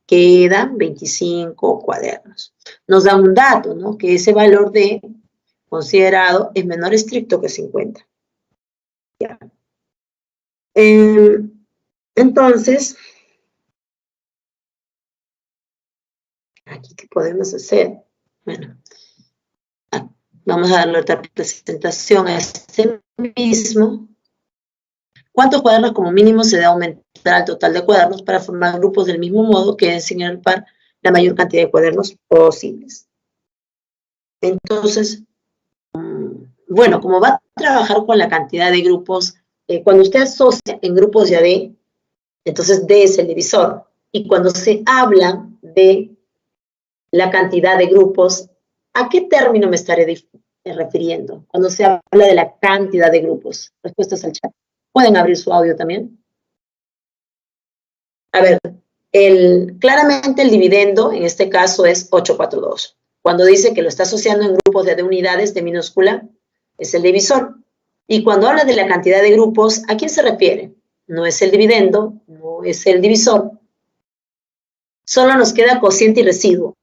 quedan 25 cuadernos. Nos da un dato, ¿no? Que ese valor D considerado es menor estricto que 50. Ya. Entonces, aquí, ¿qué podemos hacer? Bueno, vamos a darle otra presentación a este mismo. ¿Cuántos cuadernos como mínimo se debe aumentar al total de cuadernos para formar grupos del mismo modo que queden sin agrupar la mayor cantidad de cuadernos posibles? Entonces, bueno, como va a trabajar con la cantidad de grupos, cuando usted asocia en grupos de AD, entonces D es el divisor. Y cuando se habla de la cantidad de grupos, ¿a qué término me estaré refiriendo? Cuando se habla de la cantidad de grupos. Respuestas al chat. ¿Pueden abrir su audio también? A ver, claramente el dividendo en este caso es 842. Cuando dice que lo está asociando en grupos de unidades de minúscula, es el divisor. Y cuando habla de la cantidad de grupos, ¿a quién se refiere? No es el dividendo, no es el divisor. Solo nos queda cociente y residuo.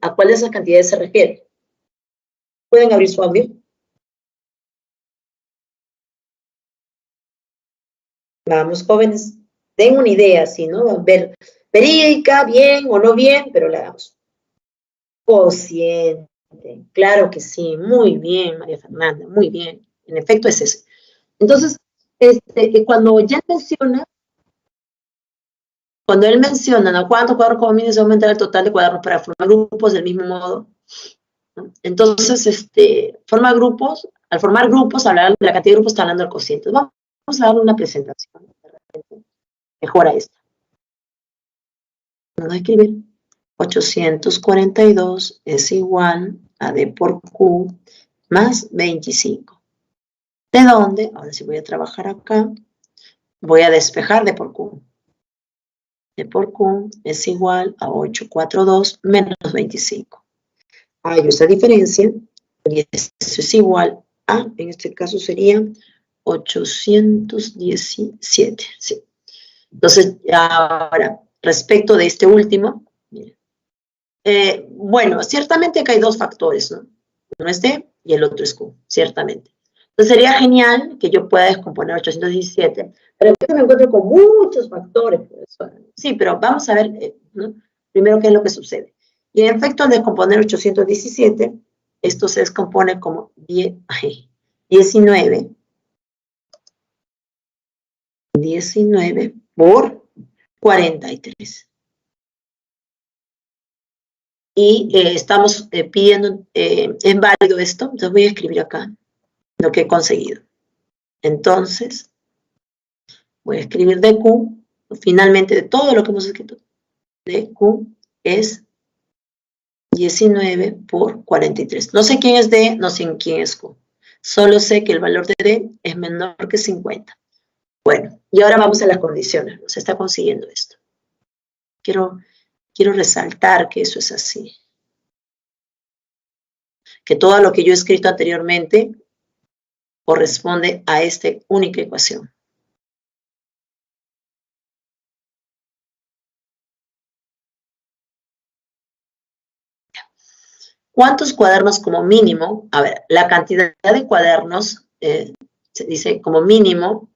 ¿A cuál de esas cantidades se refiere? ¿Pueden abrir su audio? Vamos, jóvenes, den una idea, ¿sí, no? Ver verídica, bien o no bien, pero la damos. Cociente, claro que sí, muy bien, María Fernanda, muy bien. En efecto es eso. Entonces, cuando ya menciona, cuando él menciona, ¿no? ¿Cuántos cuadernos como mínimo se aumentar el total de cuadernos para formar grupos del mismo modo? ¿No? Entonces, forma grupos, al formar grupos, hablar de la cantidad de grupos, está hablando del cociente. Vamos a darle una presentación. Mejora esta. Vamos a escribir 842 es igual a D por Q más 25. ¿De dónde? Ahora sí voy a trabajar acá. Voy a despejar D por Q. D por Q es igual a 842 menos 25. Hay esta diferencia y eso es igual a, en este caso sería 817. Sí. Entonces, ahora, respecto de este último, bueno, ciertamente acá hay dos factores, ¿no? Uno es D y el otro es Q, ciertamente. Entonces sería genial que yo pueda descomponer 817, pero yo me encuentro con muchos factores. Sí, pero vamos a ver, ¿no? Primero qué es lo que sucede. Y en efecto, al descomponer 817, esto se descompone como 19 por 43. Y estamos pidiendo, es válido esto, entonces voy a escribir acá lo que he conseguido. Entonces, voy a escribir DQ, finalmente de todo lo que hemos escrito, DQ es 19 por 43. No sé quién es D, no sé quién es Q. Solo sé que el valor de D es menor que 50. Bueno, y ahora vamos a las condiciones. Se está consiguiendo esto. Quiero resaltar que eso es así. Que todo lo que yo he escrito anteriormente corresponde a esta única ecuación. ¿Cuántos cuadernos como mínimo? A ver, la cantidad de cuadernos, se dice como mínimo,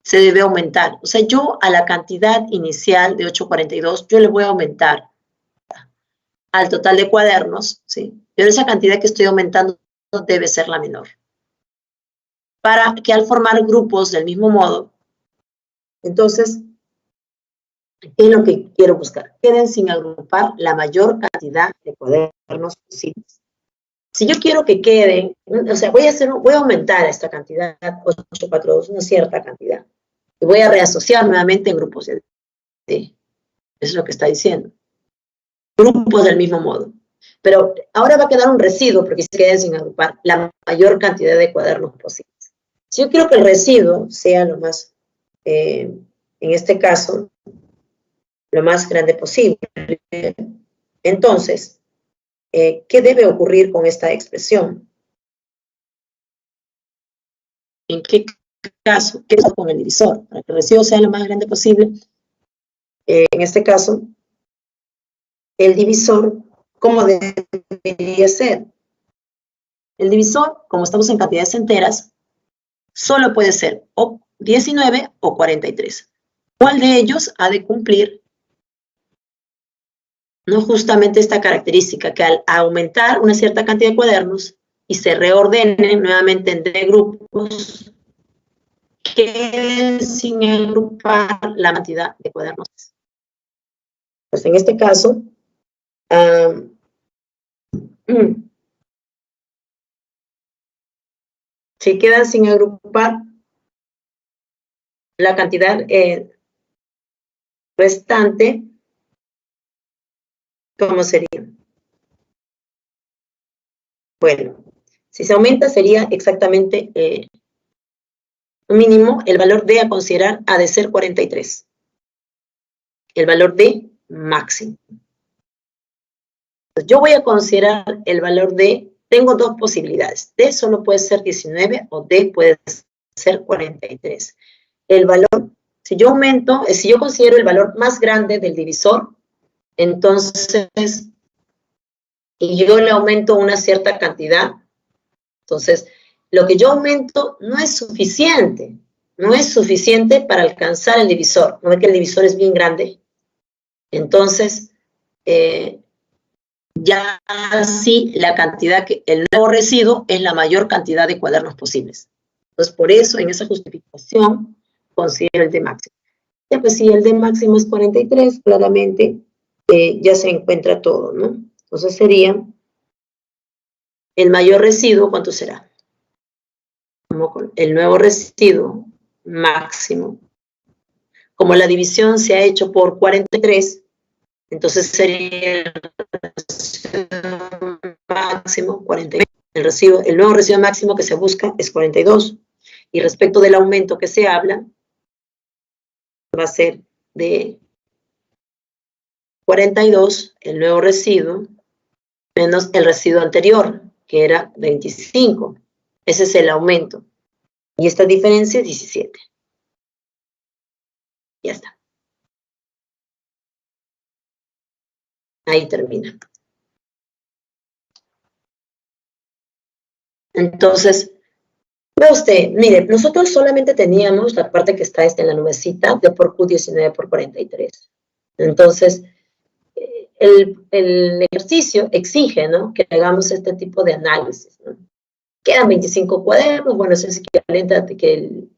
se debe aumentar. O sea, yo a la cantidad inicial de 842, yo le voy a aumentar al total de cuadernos, ¿sí? Pero esa cantidad que estoy aumentando debe ser la menor. Para que al formar grupos del mismo modo, entonces, ¿qué es lo que quiero buscar? Queden sin agrupar la mayor cantidad de cuadernos posibles. Si yo quiero que queden, o sea, voy a aumentar esta cantidad, 842, una cierta cantidad, y voy a reasociar nuevamente en grupos de D. Eso es lo que está diciendo. Grupos del mismo modo. Pero ahora va a quedar un residuo porque se queden sin agrupar la mayor cantidad de cuadernos posibles. Si yo quiero que el residuo sea lo más, en este caso, lo más grande posible, entonces, ¿qué debe ocurrir con esta expresión? ¿En qué caso? ¿Qué pasa con el divisor? Para que el residuo sea lo más grande posible, en este caso, el divisor, ¿cómo debería ser? El divisor, como estamos en cantidades enteras, solo puede ser o 19 o 43. ¿Cuál de ellos ha de cumplir? No justamente esta característica, que al aumentar una cierta cantidad de cuadernos y se reordenen nuevamente en D grupos, queden sin agrupar la cantidad de cuadernos. Pues en este caso, si quedan sin agrupar la cantidad restante, ¿cómo sería? Bueno, si se aumenta sería exactamente mínimo, el valor D a considerar ha de ser 43. El valor D máximo. Entonces, yo voy a considerar el valor D, tengo dos posibilidades. D solo puede ser 19 o D puede ser 43. El valor, si yo aumento, si yo considero el valor más grande del divisor, entonces, y yo le aumento una cierta cantidad, entonces, lo que yo aumento no es suficiente. No es suficiente para alcanzar el divisor. ¿No ve que el divisor es bien grande? Entonces, ya sí la cantidad que el nuevo residuo es la mayor cantidad de cuadernos posibles. Entonces, por eso, en esa justificación, considero el D máximo. Ya pues, si el D máximo es 43, claramente ya se encuentra todo, ¿no? Entonces sería el mayor residuo, ¿cuánto será? El nuevo residuo máximo. Como la división se ha hecho por 43, entonces sería el máximo 43. el nuevo residuo máximo que se busca es 42. Y respecto del aumento que se habla, va a ser de 42, el nuevo residuo, menos el residuo anterior, que era 25. Ese es el aumento. Y esta diferencia es 17. Ya está. Ahí termina. Entonces, ve usted, mire, nosotros solamente teníamos la parte que está en la nubecita de por Q19 por 43. Entonces, el ejercicio exige, ¿no?, que hagamos este tipo de análisis, ¿no? Quedan 25 cuadernos, bueno, eso es equivalente a que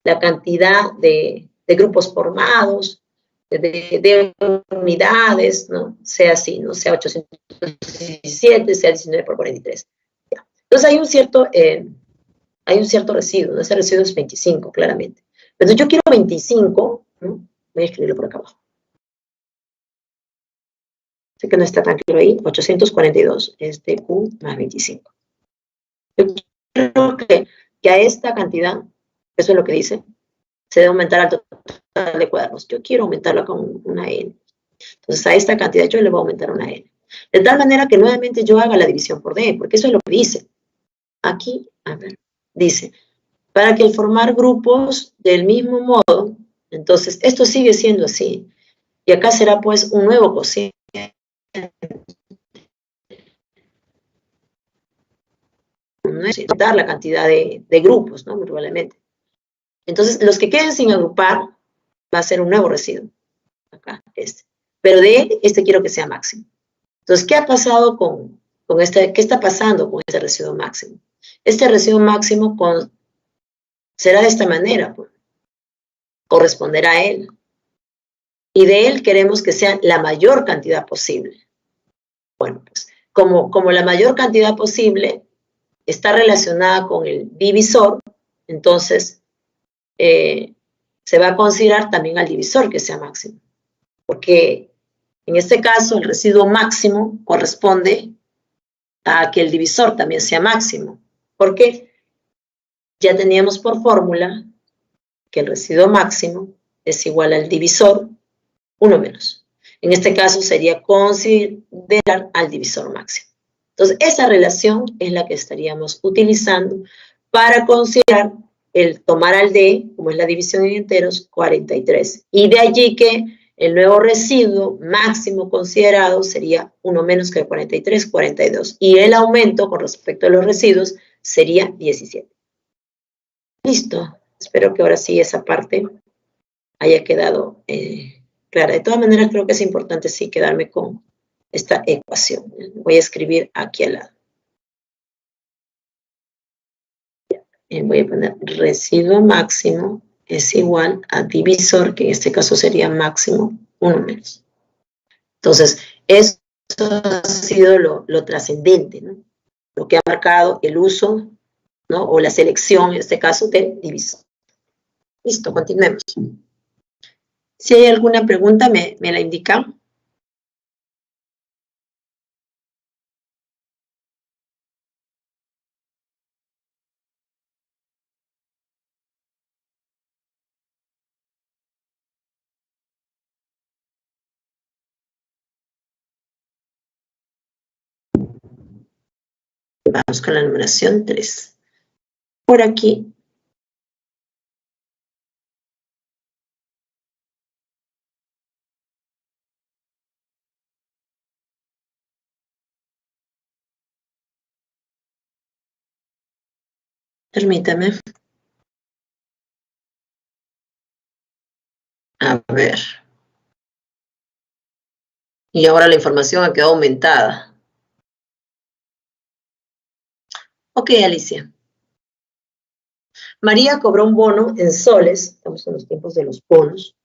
la cantidad de grupos formados, de unidades, ¿no?, sea así, ¿no?, sea 817, sea 19 por 43. Ya. Entonces hay un cierto residuo, ¿no? Ese residuo es 25, claramente. Entonces yo quiero 25, ¿no? Voy a escribirlo por acá abajo. Sé que no está tan claro ahí, 842 es de Q más 25. Yo quiero que a esta cantidad, eso es lo que dice, se debe aumentar al total de cuadernos. Yo quiero aumentarla con una N. Entonces a esta cantidad yo le voy a aumentar una N. De tal manera que nuevamente yo haga la división por D, porque eso es lo que dice. Aquí, a ver, dice, para que al formar grupos del mismo modo, entonces esto sigue siendo así. Y acá será pues un nuevo cociente. No es dar la cantidad de grupos, ¿no?, muy probablemente. Entonces, los que queden sin agrupar, va a ser un nuevo residuo. Acá, este. Pero de este quiero que sea máximo. Entonces, ¿qué ha pasado con este? ¿Qué está pasando con este residuo máximo? Este residuo máximo será de esta manera, pues. Corresponderá a él. Y de él queremos que sea la mayor cantidad posible. Bueno, pues, como la mayor cantidad posible está relacionada con el divisor, entonces se va a considerar también al divisor que sea máximo. Porque en este caso el residuo máximo corresponde a que el divisor también sea máximo. Porque ya teníamos por fórmula que el residuo máximo es igual al divisor 1 menos. En este caso sería considerar al divisor máximo. Entonces, esa relación es la que estaríamos utilizando para considerar el tomar al D, como es la división en enteros, 43. Y de allí que el nuevo residuo máximo considerado sería 1 menos que 43, 42. Y el aumento con respecto a los residuos sería 17. Listo. Espero que ahora sí esa parte haya quedado clara. De todas maneras, creo que es importante sí quedarme con esta ecuación. Voy a escribir aquí al lado. Voy a poner residuo máximo es igual a divisor, que en este caso sería máximo 1 menos. Entonces, eso ha sido lo trascendente, ¿no? Lo que ha marcado el uso, ¿no?, o la selección, en este caso, del divisor. Listo, continuemos. Si hay alguna pregunta, me la indican. Vamos con la numeración 3. Por aquí. Permítame. A ver. Y ahora la información ha quedado aumentada. Ok, Alicia. María cobró un bono en soles, estamos en los tiempos de los bonos,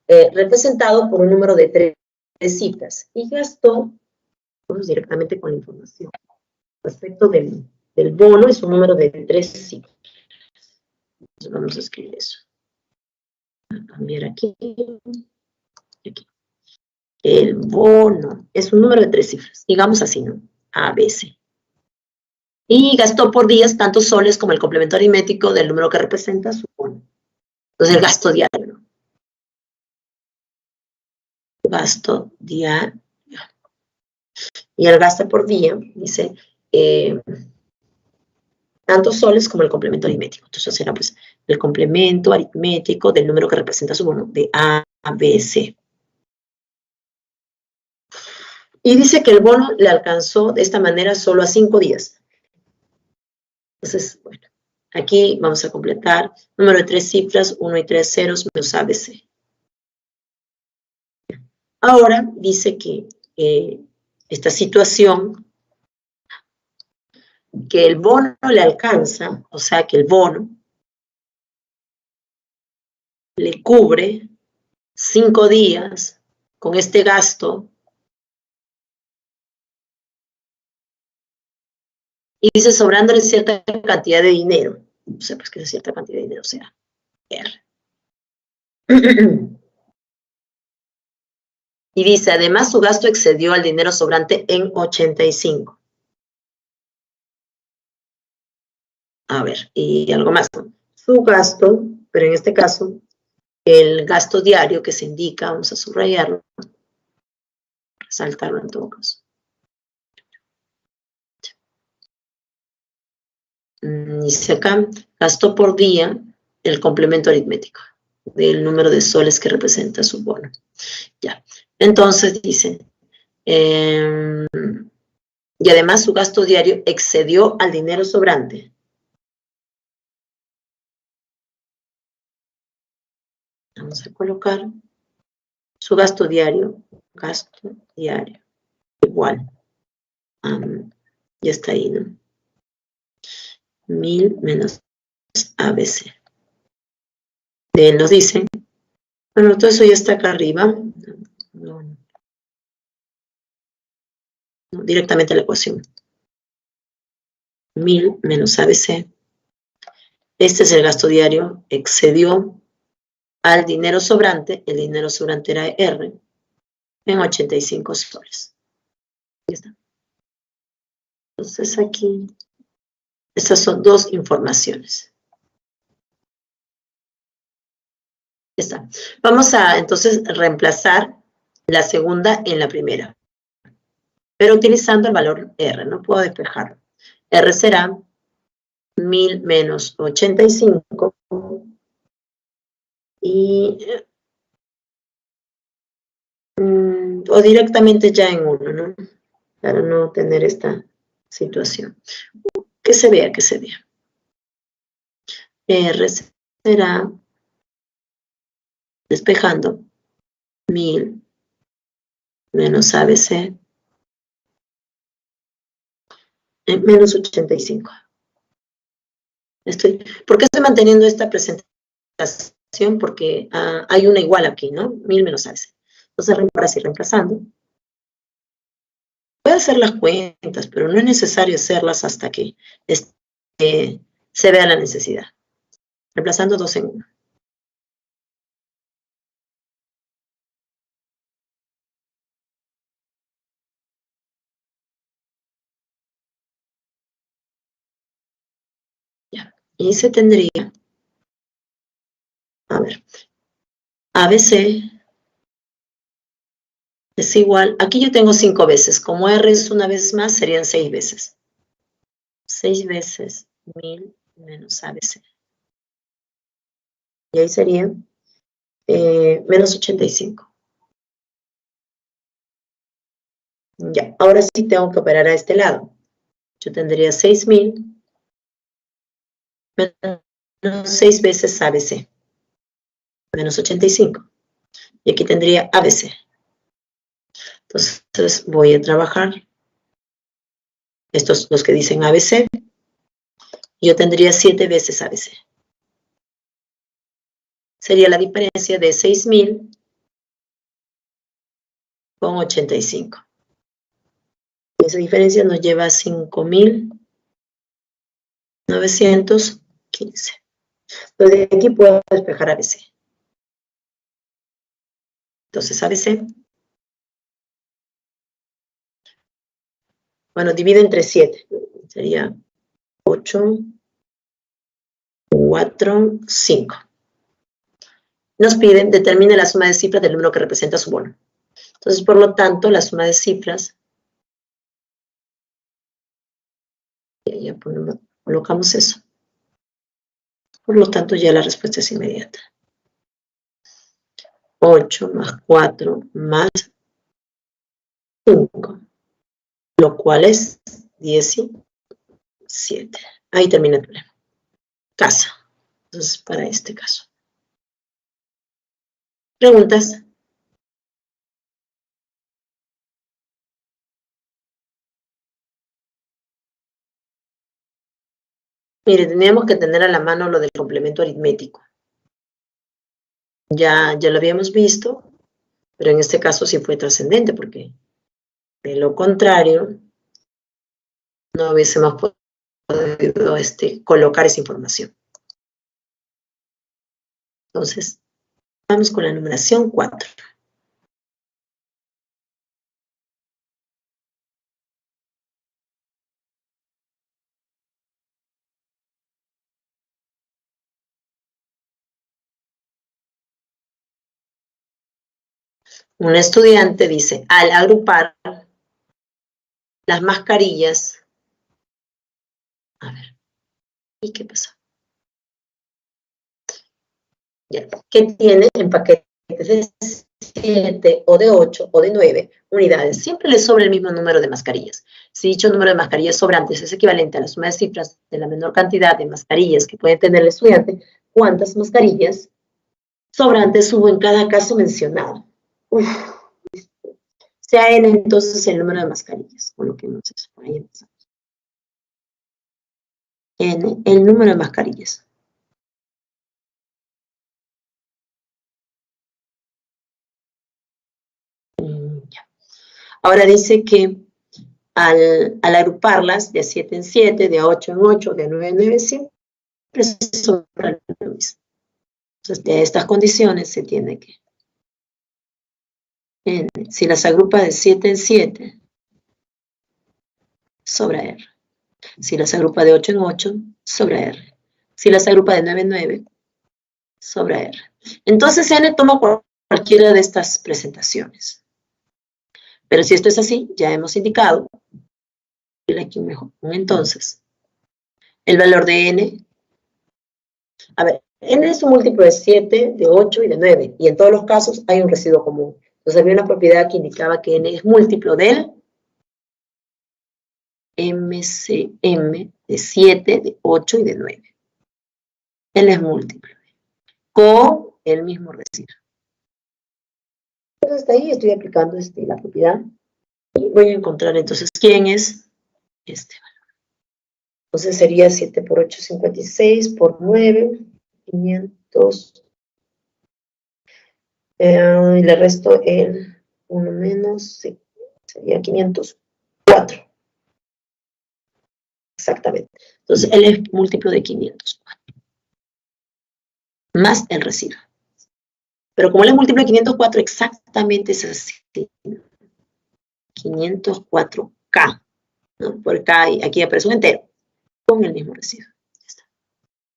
representado por un número de 3 cifras, y gastó, vamos directamente con la información, respecto del bono es un número de 3 cifras. Entonces vamos a escribir eso. Voy a cambiar aquí. El bono es un número de 3 cifras, digamos así, ¿no? ABC. Y gastó por días tantos soles como el complemento aritmético del número que representa su bono. Entonces, el gasto diario, ¿no? Gasto diario. Y el gasto por día, dice, tantos soles como el complemento aritmético. Entonces, será pues el complemento aritmético del número que representa su bono de A, B, C. Y dice que el bono le alcanzó de esta manera solo a 5 días. Entonces, bueno, aquí vamos a completar número de 3 cifras, 1 y 3 ceros menos ABC. Ahora dice que esta situación, que el bono le alcanza, o sea que el bono le cubre 5 días con este gasto. Y dice sobrándole cierta cantidad de dinero. No sé, pues que es cierta cantidad de dinero, o sea, R. Y dice, además su gasto excedió al dinero sobrante en 85. A ver, y algo más, ¿no? Su gasto, pero en este caso, el gasto diario que se indica, vamos a subrayarlo, resaltarlo en todo caso. Dice acá, gasto por día el complemento aritmético del número de soles que representa su bono. Ya, entonces dice, y además su gasto diario excedió al dinero sobrante. Vamos a colocar su gasto diario igual. Ya está ahí, ¿no? 1000 menos ABC. Nos dicen, bueno, todo eso ya está acá arriba. No, directamente a la ecuación. 1000 menos ABC. Este es el gasto diario, excedió al dinero sobrante, el dinero sobrante era R, en 85 soles. Ya está. Entonces aquí, estas son dos informaciones. Ya está. Vamos a entonces reemplazar la segunda en la primera, pero utilizando el valor R, no puedo despejarlo. R será 1000 menos 85 y o directamente ya en 1, ¿no? Para no tener esta situación. Que se vea, que se vea. R será, despejando, 1000 menos ABC menos 85. ¿Por qué estoy manteniendo esta presentación? Porque hay una igual aquí, ¿no? 1000 menos ABC. Entonces, para así reemplazando. Puede hacer las cuentas, pero no es necesario hacerlas hasta que se vea la necesidad. Reemplazando 2 en 1. Ya. Y se tendría, a ver, ABC es igual, aquí yo tengo 5 veces, como R es una vez más, serían 6 veces. 6 veces 1000 menos ABC. Y ahí sería menos 85. Ya, ahora sí tengo que operar a este lado. Yo tendría 6000 menos 6 veces ABC, menos 85. Y aquí tendría ABC. Entonces voy a trabajar estos los que dicen ABC. Yo tendría 7 veces ABC. Sería la diferencia de 6000 con 85. Y esa diferencia nos lleva a 5915. Entonces de aquí puedo despejar ABC. Entonces ABC, bueno, divide entre 7. Sería 8, 4, 5. Nos piden, determine la suma de cifras del número que representa su bono. Entonces, por lo tanto, la suma de cifras, ya colocamos eso. Por lo tanto, ya la respuesta es inmediata. 8 más 4 más 5, lo cual es 17. Ahí termina el problema. Casa. Entonces, para este caso. ¿Preguntas? Mire, teníamos que tener a la mano lo del complemento aritmético. Ya lo habíamos visto, pero en este caso sí fue trascendente, porque de lo contrario, no hubiésemos podido colocar esa información. Entonces, vamos con la numeración 4. Un estudiante dice, al agrupar las mascarillas, a ver, ¿y qué pasa? Ya, ¿qué tiene en paquetes de 7 o de 8 o de 9 unidades? Siempre le sobra el mismo número de mascarillas. Si dicho número de mascarillas sobrantes es equivalente a la suma de cifras de la menor cantidad de mascarillas que puede tener el estudiante, ¿cuántas mascarillas sobrantes hubo en cada caso mencionado? Uf. Sea n entonces el número de mascarillas, con lo que hemos hecho. Ahí empezamos. N, el número de mascarillas. Ya. Ahora dice que al agruparlas de 7 en 7, de 8 en 8, de 9 en 9, siempre sobra lo mismo. Entonces, de estas condiciones se tiene que N, si las agrupa de 7 en 7, sobra R. Si las agrupa de 8 en 8, sobra R. Si las agrupa de 9 en 9, sobra R. Entonces, N toma cualquiera de estas presentaciones. Pero si esto es así, ya hemos indicado, aquí mejor. Entonces, el valor de N, a ver, N es un múltiplo de 7, de 8 y de 9. Y en todos los casos hay un residuo común. Entonces, había una propiedad que indicaba que N es múltiplo del MCM de 7, de 8 y de 9. Él es múltiplo. Con el mismo residuo. Entonces, hasta ahí estoy aplicando la propiedad. Y voy a encontrar entonces quién es este valor. Entonces sería 7 por 8, 56, por 9, 500. Y le resto el 1 menos, sí, sería 504. Exactamente. Entonces, él es múltiplo de 504. Más el residuo. Pero como él es múltiplo de 504, exactamente es así. 504K. ¿No? Por K, aquí aparece un entero. Con el mismo residuo. Ya está.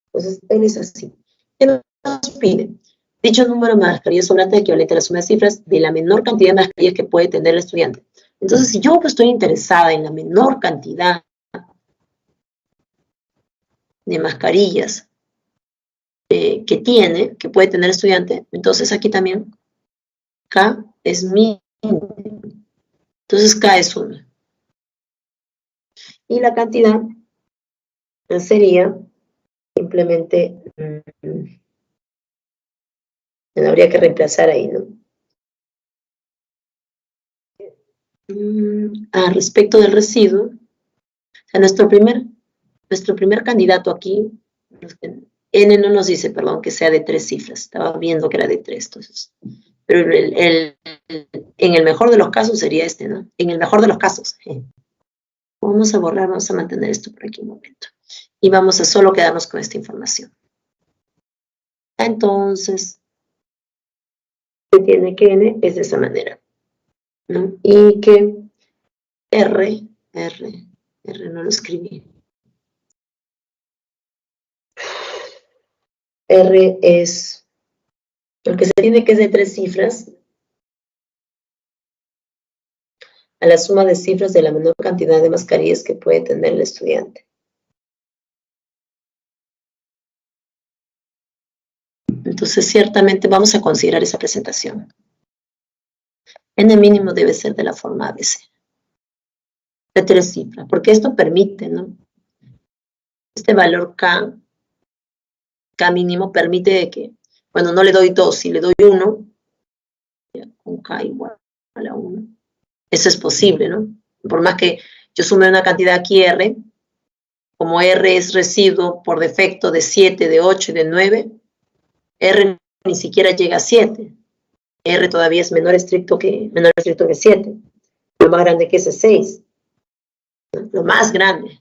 Entonces, él es así. ¿Qué nos pide? Dicho número de mascarillas sobrantes equivalente a la suma de cifras de la menor cantidad de mascarillas que puede tener el estudiante. Entonces, si yo estoy interesada en la menor cantidad de mascarillas que puede tener el estudiante, entonces aquí también K es mínimo. Entonces K es 1. Y la cantidad sería simplemente, habría que reemplazar ahí, ¿no? Respecto del residuo, o sea, nuestro primer candidato aquí, N no nos dice, perdón, que sea de 3 cifras. Estaba viendo que era de 3, entonces. Pero en el mejor de los casos sería este, ¿no? En el mejor de los casos. Vamos a borrar, vamos a mantener esto por aquí un momento. Y vamos a solo quedarnos con esta información. Entonces, se tiene que N es de esa manera, ¿no? Y que R no lo escribí. R es, el que se tiene que es de 3 cifras, a la suma de cifras de la menor cantidad de mascarillas que puede tener el estudiante. Entonces, ciertamente vamos a considerar esa presentación. N mínimo debe ser de la forma ABC, de 3 cifras, porque esto permite, ¿no? Este valor K mínimo permite que, bueno, no le doy 2, si le doy 1, con K igual a 1. Eso es posible, ¿no? Por más que yo sume una cantidad aquí R, como R es residuo por defecto de 7, de 8 y de 9, R ni siquiera llega a 7. R todavía es menor estricto que 7. Lo más grande que es 6. Lo más grande.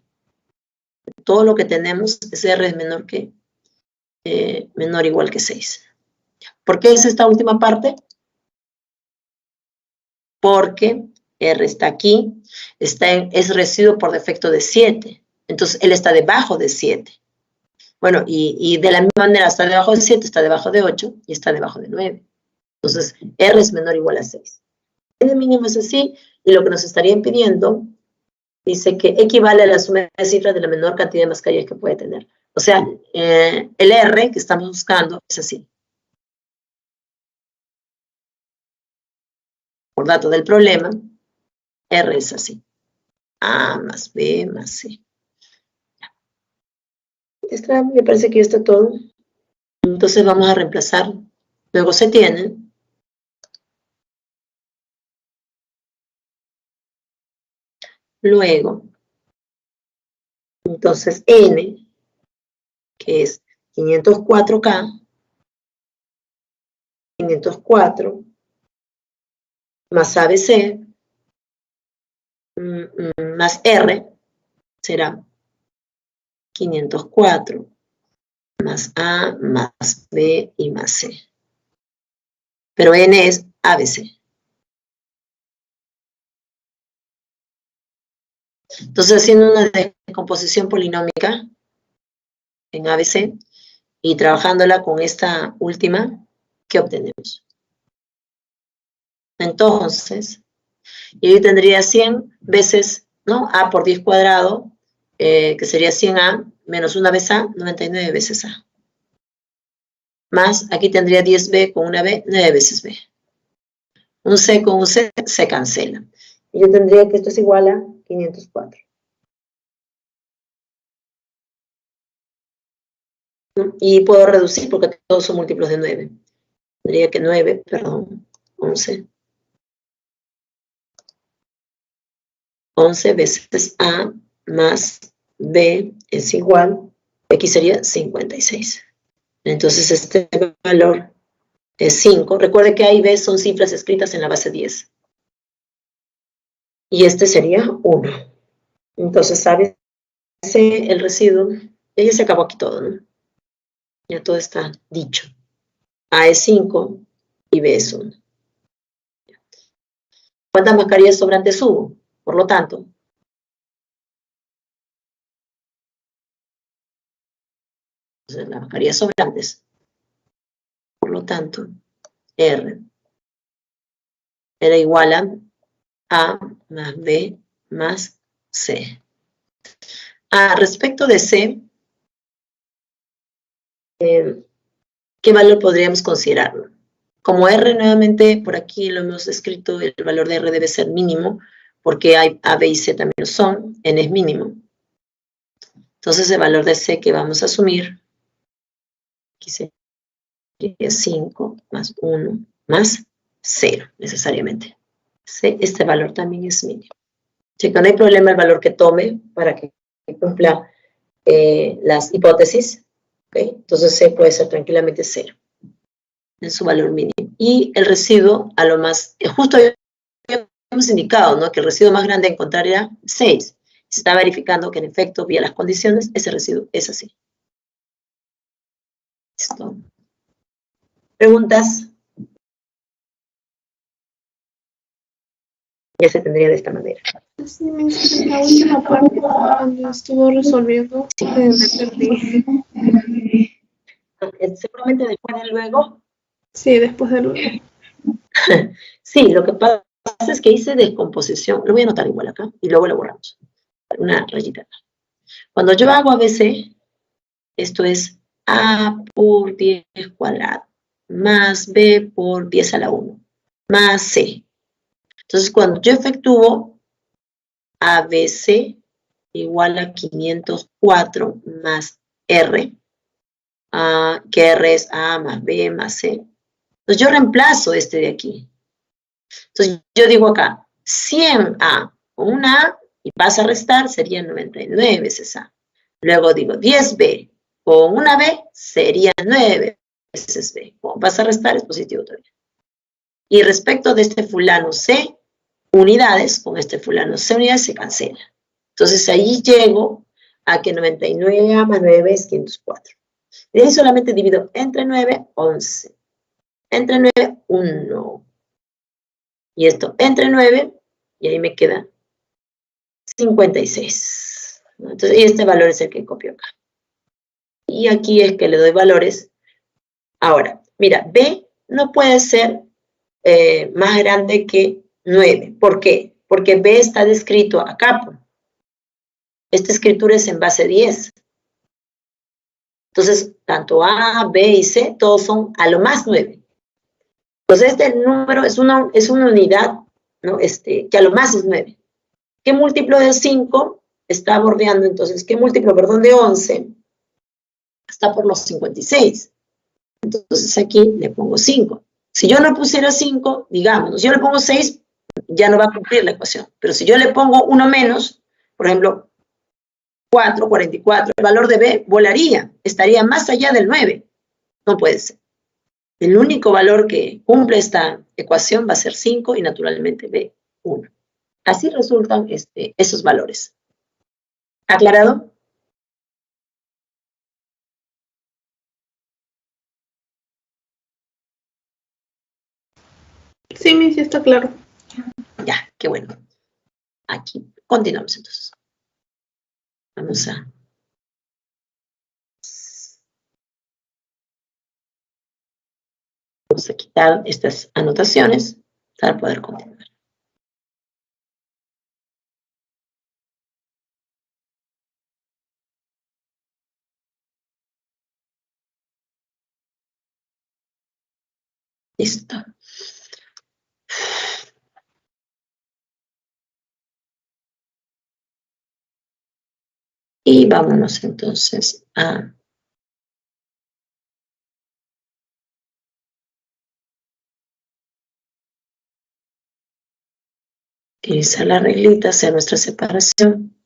Todo lo que tenemos es R es menor o igual que 6. ¿Por qué es esta última parte? Porque R está aquí, es residuo por defecto de 7. Entonces, él está debajo de 7. Bueno, y de la misma manera está debajo de 7, está debajo de 8 y está debajo de 9. Entonces, R es menor o igual a 6. N mínimo es así, y lo que nos estarían pidiendo dice que equivale a la suma de cifras de la menor cantidad de mascarillas que puede tener. O sea, el R que estamos buscando es así. Por dato del problema, R es así. A más B más C. Me parece que ya está todo. Entonces vamos a reemplazar. Luego se tiene. Luego, entonces N, que es 504K, 504, más ABC, más R, será 504, más A, más B y más C. Pero N es ABC. Entonces, haciendo una descomposición polinómica en ABC y trabajándola con esta última, ¿qué obtenemos? Entonces, yo tendría 100 veces, ¿no? A por 10 cuadrado, que sería 100A, menos una vez A, 99 veces A. Más, aquí tendría 10B con una B, 9 veces B. Un C con un C se cancela. Y yo tendría que esto es igual a 504. Y puedo reducir porque todos son múltiplos de 9. Tendría que 11. 11 veces A más B es igual, aquí sería 56. Entonces este valor es 5. Recuerde que A y B son cifras escritas en la base 10. Y este sería 1. Entonces, ¿sabes? El residuo, ya se acabó aquí todo, ¿no? Ya todo está dicho. A es 5 y B es 1. ¿Cuántas mascarillas sobrantes hubo? Por lo tanto, las mascarillas sobrantes. Por lo tanto, R era igual a más B más C. Respecto de C, ¿qué valor podríamos considerarlo? Como R, nuevamente, por aquí lo hemos escrito, el valor de R debe ser mínimo, porque hay A, B y C también lo son, N es mínimo. Entonces, el valor de C que vamos a asumir, aquí sería 5 más 1 más 0, necesariamente. C, este valor también es mínimo. Así que no hay problema el valor que tome para que cumpla las hipótesis. ¿Okay? Entonces, C puede ser tranquilamente 0 en su valor mínimo. Y el residuo, a lo más, justo hemos indicado, ¿no? Que el residuo más grande a encontrar era 6. Se está verificando que en efecto, vía las condiciones, ese residuo es así. ¿Listo? ¿Preguntas? Ya se tendría de esta manera. Sí, en la última parte, cuando estuvo resolviendo, me perdí. solamente después del luego. Sí, después del luego. Sí, lo que pasa es que hice descomposición. Lo voy a anotar igual acá y luego lo borramos. Una rayita. Cuando yo hago ABC, esto es A por 10 cuadrado más B por 10 a la 1 más C. Entonces, cuando yo efectúo ABC igual a 504 más R, que R es A más B más C. Entonces, yo reemplazo este de aquí. Entonces, yo digo acá, 100A con una A y pasa a restar, sería 99 veces A. Luego digo, 10B con una B sería 9 veces B. Como pasa a restar, es positivo todavía. Y respecto de este fulano C, unidades, con este fulano C unidades se cancela. Entonces, ahí llego a que 99A más 9B es 504. Y de ahí solamente divido entre 9, 11. Entre 9, 1. Y esto entre 9, y ahí me queda 56. Entonces, y este valor es el que copio acá. Y aquí es que le doy valores. Ahora, mira, B no puede ser más grande que 9. ¿Por qué? Porque B está descrito acá. Esta escritura es en base 10. Entonces, tanto A, B y C, todos son a lo más 9. Entonces, este número es una unidad, ¿no? Que a lo más es 9. ¿Qué múltiplo de 5 está bordeando? Entonces, ¿qué múltiplo, perdón, de 11 está por los 56? Entonces, aquí le pongo 5. Si yo no pusiera 5, digamos, si yo le pongo 6, ya no va a cumplir la ecuación. Pero si yo le pongo uno menos, por ejemplo, 4, 44, el valor de B volaría, estaría más allá del 9. No puede ser. El único valor que cumple esta ecuación va a ser 5 y naturalmente B, 1. Así resultan esos valores. ¿Aclarado? Sí, mi, sí está claro. Ya, qué bueno. Aquí continuamos entonces. Vamos a quitar estas anotaciones para poder continuar. Listo. Y vámonos entonces a utilizar la reglita, hacer nuestra separación.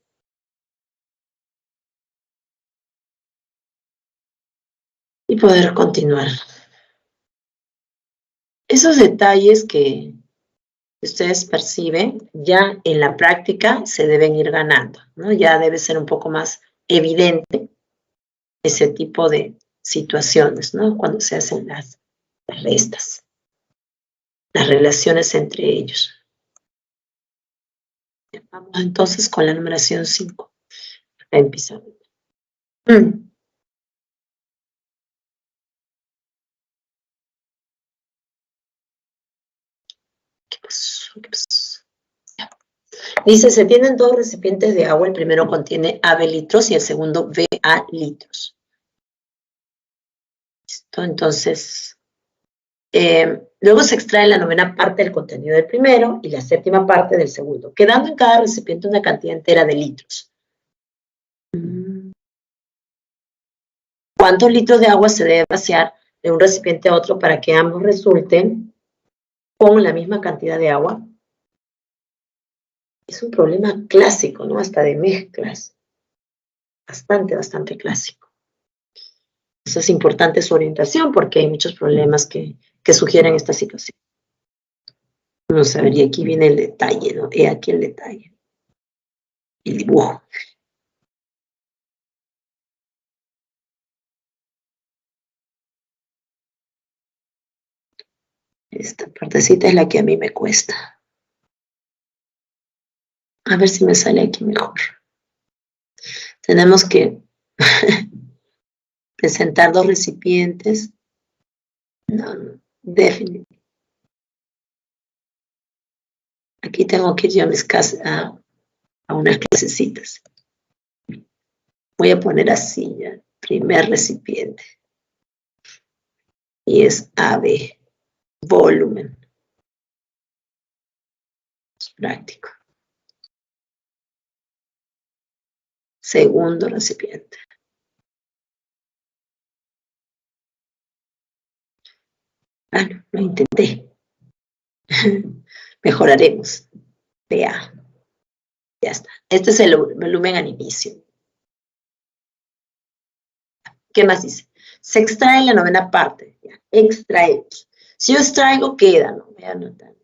Y poder continuar. Esos detalles que ustedes perciben, ya en la práctica se deben ir ganando, ¿no? Ya debe ser un poco más evidente ese tipo de situaciones, ¿no? Cuando se hacen las restas, las relaciones entre ellos. Vamos entonces con la numeración 5. Empezamos. ¿Qué pasó? ¿Qué pasó? Ya. Dice, se tienen dos recipientes de agua, el primero contiene AB litros y el segundo BA litros. Listo, entonces, luego se extrae la novena parte del contenido del primero y la séptima parte del segundo, quedando en cada recipiente una cantidad entera de litros. ¿Cuántos litros de agua se debe vaciar de un recipiente a otro para que ambos resulten con la misma cantidad de agua? Es un problema clásico, ¿no? Hasta de mezclas. Bastante clásico. Eso es importante su orientación porque hay muchos problemas que sugieren esta situación. Vamos a ver, y aquí viene el detalle, ¿no? He aquí el detalle. El dibujo. Esta partecita es la que a mí me cuesta. A ver si me sale aquí mejor. Tenemos que presentar dos recipientes No, definitivamente. Aquí tengo que ir yo a unas clasecitas. Voy a poner así ya, primer recipiente. Y es AB, volumen. Es práctico. Segundo recipiente. No, lo intenté. Mejoraremos. BA. Ya está. Este es el volumen al inicio. ¿Qué más dice? Se extrae la novena parte. Ya. Extraemos. Si yo extraigo, queda. No voy a anotar.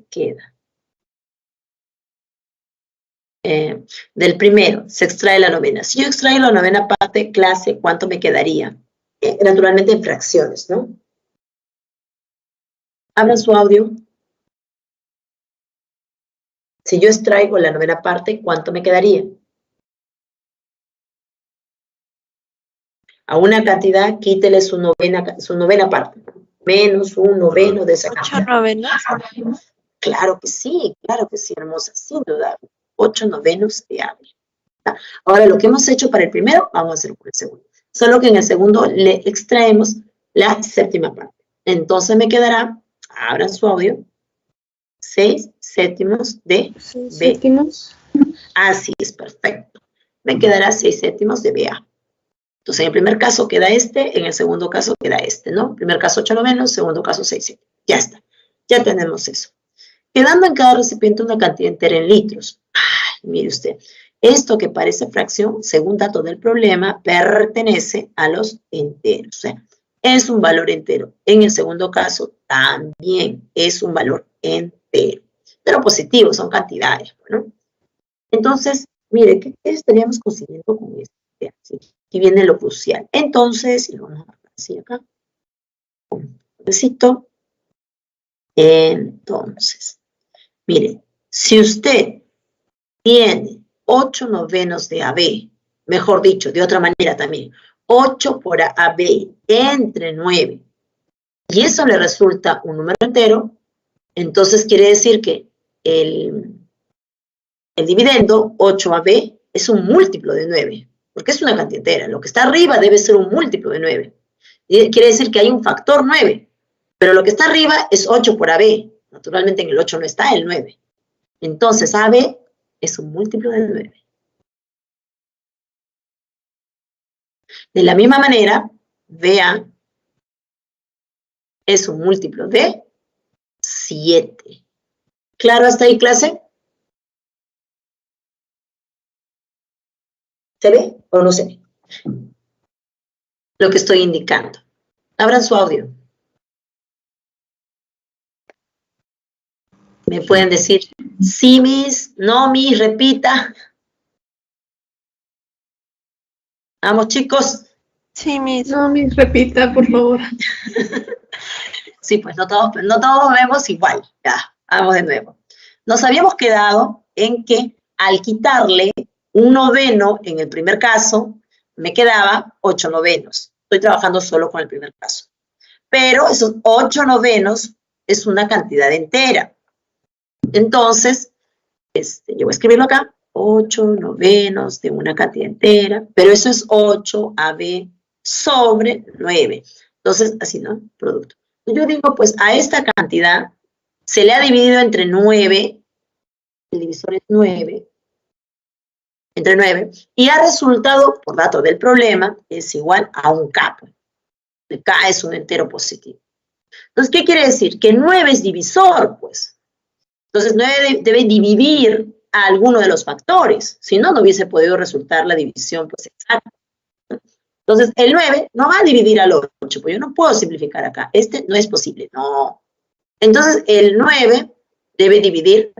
Queda. Del primero, se extrae la novena. Si yo extraigo la novena parte, clase, ¿cuánto me quedaría? Naturalmente en fracciones, ¿no? Abran su audio. Si yo extraigo la novena parte, ¿cuánto me quedaría? A una cantidad, quítele su novena parte. Menos un noveno de esa cantidad. 8 novenos. Claro que sí, hermosa, sin duda. 8 novenos de AB. Ahora, lo que hemos hecho para el primero, vamos a hacerlo con el segundo. Solo que en el segundo le extraemos la séptima parte. Entonces me quedará, abran su audio, 6 séptimos de 6 B. séptimos. Así es, perfecto. Me quedará 6 séptimos de BA. Entonces, en el primer caso queda este, en el segundo caso queda este, ¿no? En primer caso 8 novenos, segundo caso 6 séptimos. Ya está, ya tenemos eso. Quedando en cada recipiente una cantidad entera en litros. Ay, mire usted, esto que parece fracción, según datos del problema, pertenece a los enteros. O sea, es un valor entero. En el segundo caso, también es un valor entero. Pero positivo, son cantidades, ¿no? Entonces, mire, ¿qué estaríamos consiguiendo con esto? Aquí viene lo crucial. Entonces, y lo vamos a poner así acá. Un besito. Entonces, mire, si usted tiene 8 novenos de AB, mejor dicho, de otra manera también, 8 por AB entre 9, y eso le resulta un número entero, entonces quiere decir que el dividendo 8AB es un múltiplo de 9, porque es una cantidad entera. Lo que está arriba debe ser un múltiplo de 9. Y quiere decir que hay un factor 9, pero lo que está arriba es 8 por AB. Naturalmente en el 8 no está el 9. Entonces AB es un múltiplo del 9. De la misma manera, BA es un múltiplo de 7. ¿Claro hasta ahí, clase? ¿Se ve o no se ve? Lo que estoy indicando. Abran su audio. Me pueden decir, sí, mis, no, mis, repita. Vamos, chicos. Sí, mis. No, mis, repita, por favor. Sí, pues no todos vemos igual. Ya, vamos de nuevo. Nos habíamos quedado en que al quitarle un noveno en el primer caso, me quedaba 8 novenos. Estoy trabajando solo con el primer caso. Pero esos 8 novenos es una cantidad entera. Entonces, yo voy a escribirlo acá. 8 novenos de una cantidad entera, pero eso es 8 AB sobre 9. Entonces, así, ¿no? Producto. Yo digo, pues a esta cantidad se le ha dividido entre 9, el divisor es 9, entre 9, y ha resultado, por datos del problema, es igual a un K. El K es un entero positivo. Entonces, ¿qué quiere decir? Que 9 es divisor, pues. Entonces, 9 debe dividir a alguno de los factores, si no, no hubiese podido resultar la división pues exacta. Entonces, el 9 no va a dividir al 8, pues yo no puedo simplificar acá, no es posible, no. Entonces, el 9 debe dividir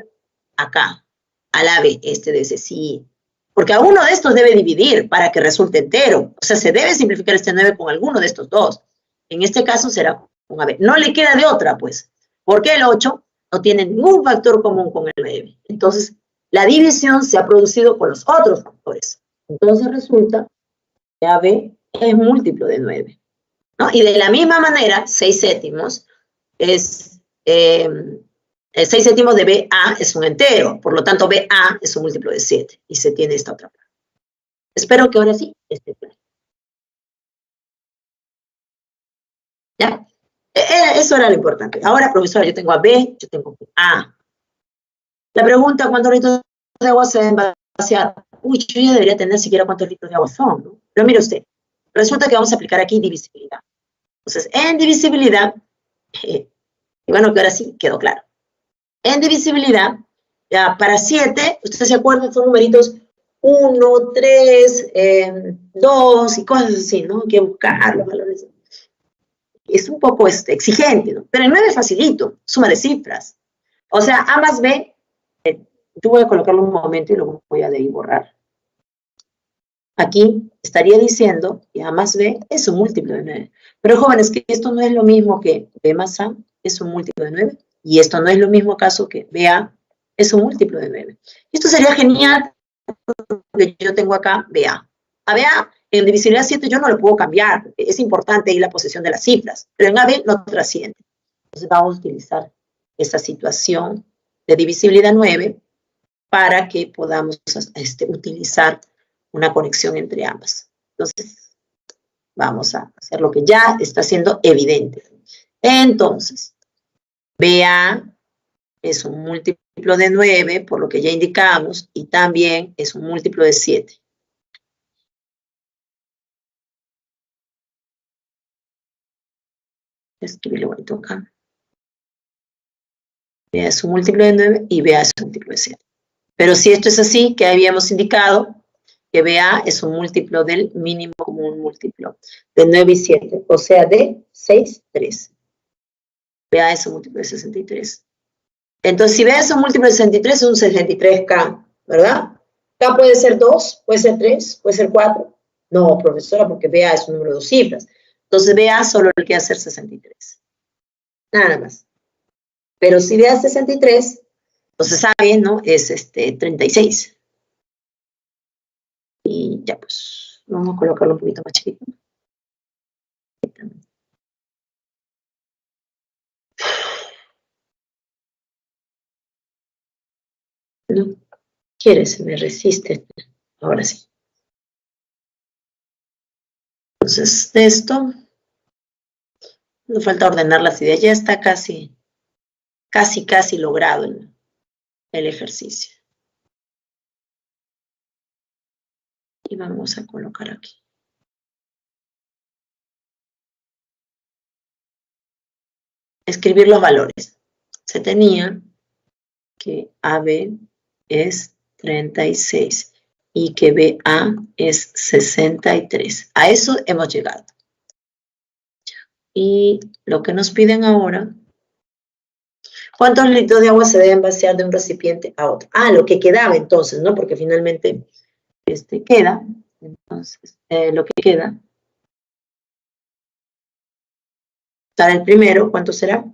acá, al AB, debe ser sí, porque a uno de estos debe dividir para que resulte entero, o sea, se debe simplificar este 9 con alguno de estos dos. En este caso será con AB, no le queda de otra, pues, porque el 8 no tiene ningún factor común con el 9. Entonces, la división se ha producido con los otros factores. Entonces resulta que AB es múltiplo de 9. ¿no? Y de la misma manera, 6 séptimos es, 6 séptimos de BA es un entero, por lo tanto BA es un múltiplo de 7, y se tiene esta otra parte. Espero que ahora sí esté claro. ¿Ya? Eso era lo importante. Ahora, profesora, yo tengo a B, yo tengo A. La pregunta, ¿cuántos litros de agua se deben vaciar? Uy, yo ya debería tener siquiera cuántos litros de agua son, ¿no? Pero mire usted, resulta que vamos a aplicar aquí divisibilidad. Entonces, en divisibilidad, y bueno, que ahora sí quedó claro. En divisibilidad, ya para 7, ustedes se acuerdan, son numeritos 1, 3, 2 y cosas así, ¿no? Hay que buscar los valores. Es un poco exigente, ¿no? Pero en 9 es facilito, suma de cifras. O sea, A más B, yo voy a colocarlo un momento y lo voy a de ahí borrar. Aquí estaría diciendo que A más B es un múltiplo de 9. Pero jóvenes, que esto no es lo mismo que B más A es un múltiplo de 9. Y esto no es lo mismo caso que BA es un múltiplo de 9. Esto sería genial porque yo tengo acá BA. A BA en divisibilidad 7 yo no lo puedo cambiar. Es importante ahí la posesión de las cifras. Pero en AB no trasciende. Entonces vamos a utilizar esta situación de divisibilidad 9 para que podamos utilizar una conexión entre ambas. Entonces, vamos a hacer lo que ya está siendo evidente. Entonces, BA es un múltiplo de 9, por lo que ya indicamos, y también es un múltiplo de 7. Escribirlo bonito acá. BA es un múltiplo de 9 y BA es un múltiplo de 7. Pero si esto es así, que habíamos indicado que BA es un múltiplo del mínimo común múltiplo de 9 y 7, o sea, de 6, 3. BA es un múltiplo de 63. Entonces, si BA es un múltiplo de 63, es un 63K, ¿verdad? K puede ser 2, puede ser 3, puede ser 4. No, profesora, porque BA es un número de 2 cifras. Entonces, BA solo le queda hacer 63. Nada más. Pero si BA es 63, entonces saben, ¿no? Es 36. Y ya, pues, vamos a colocarlo un poquito más chiquito. No quiere, se me resiste. Ahora sí. Entonces, de esto, nos falta ordenar las ideas. Ya está casi logrado el ejercicio. Y vamos a colocar aquí. Escribir los valores. Se tenía que AB es 36 y que BA es 63. A eso hemos llegado. Y lo que nos piden ahora, ¿cuántos litros de agua se deben vaciar de un recipiente a otro? Ah, lo que quedaba entonces, ¿no? Porque finalmente queda. Entonces, lo que queda. Para el primero, ¿cuánto será?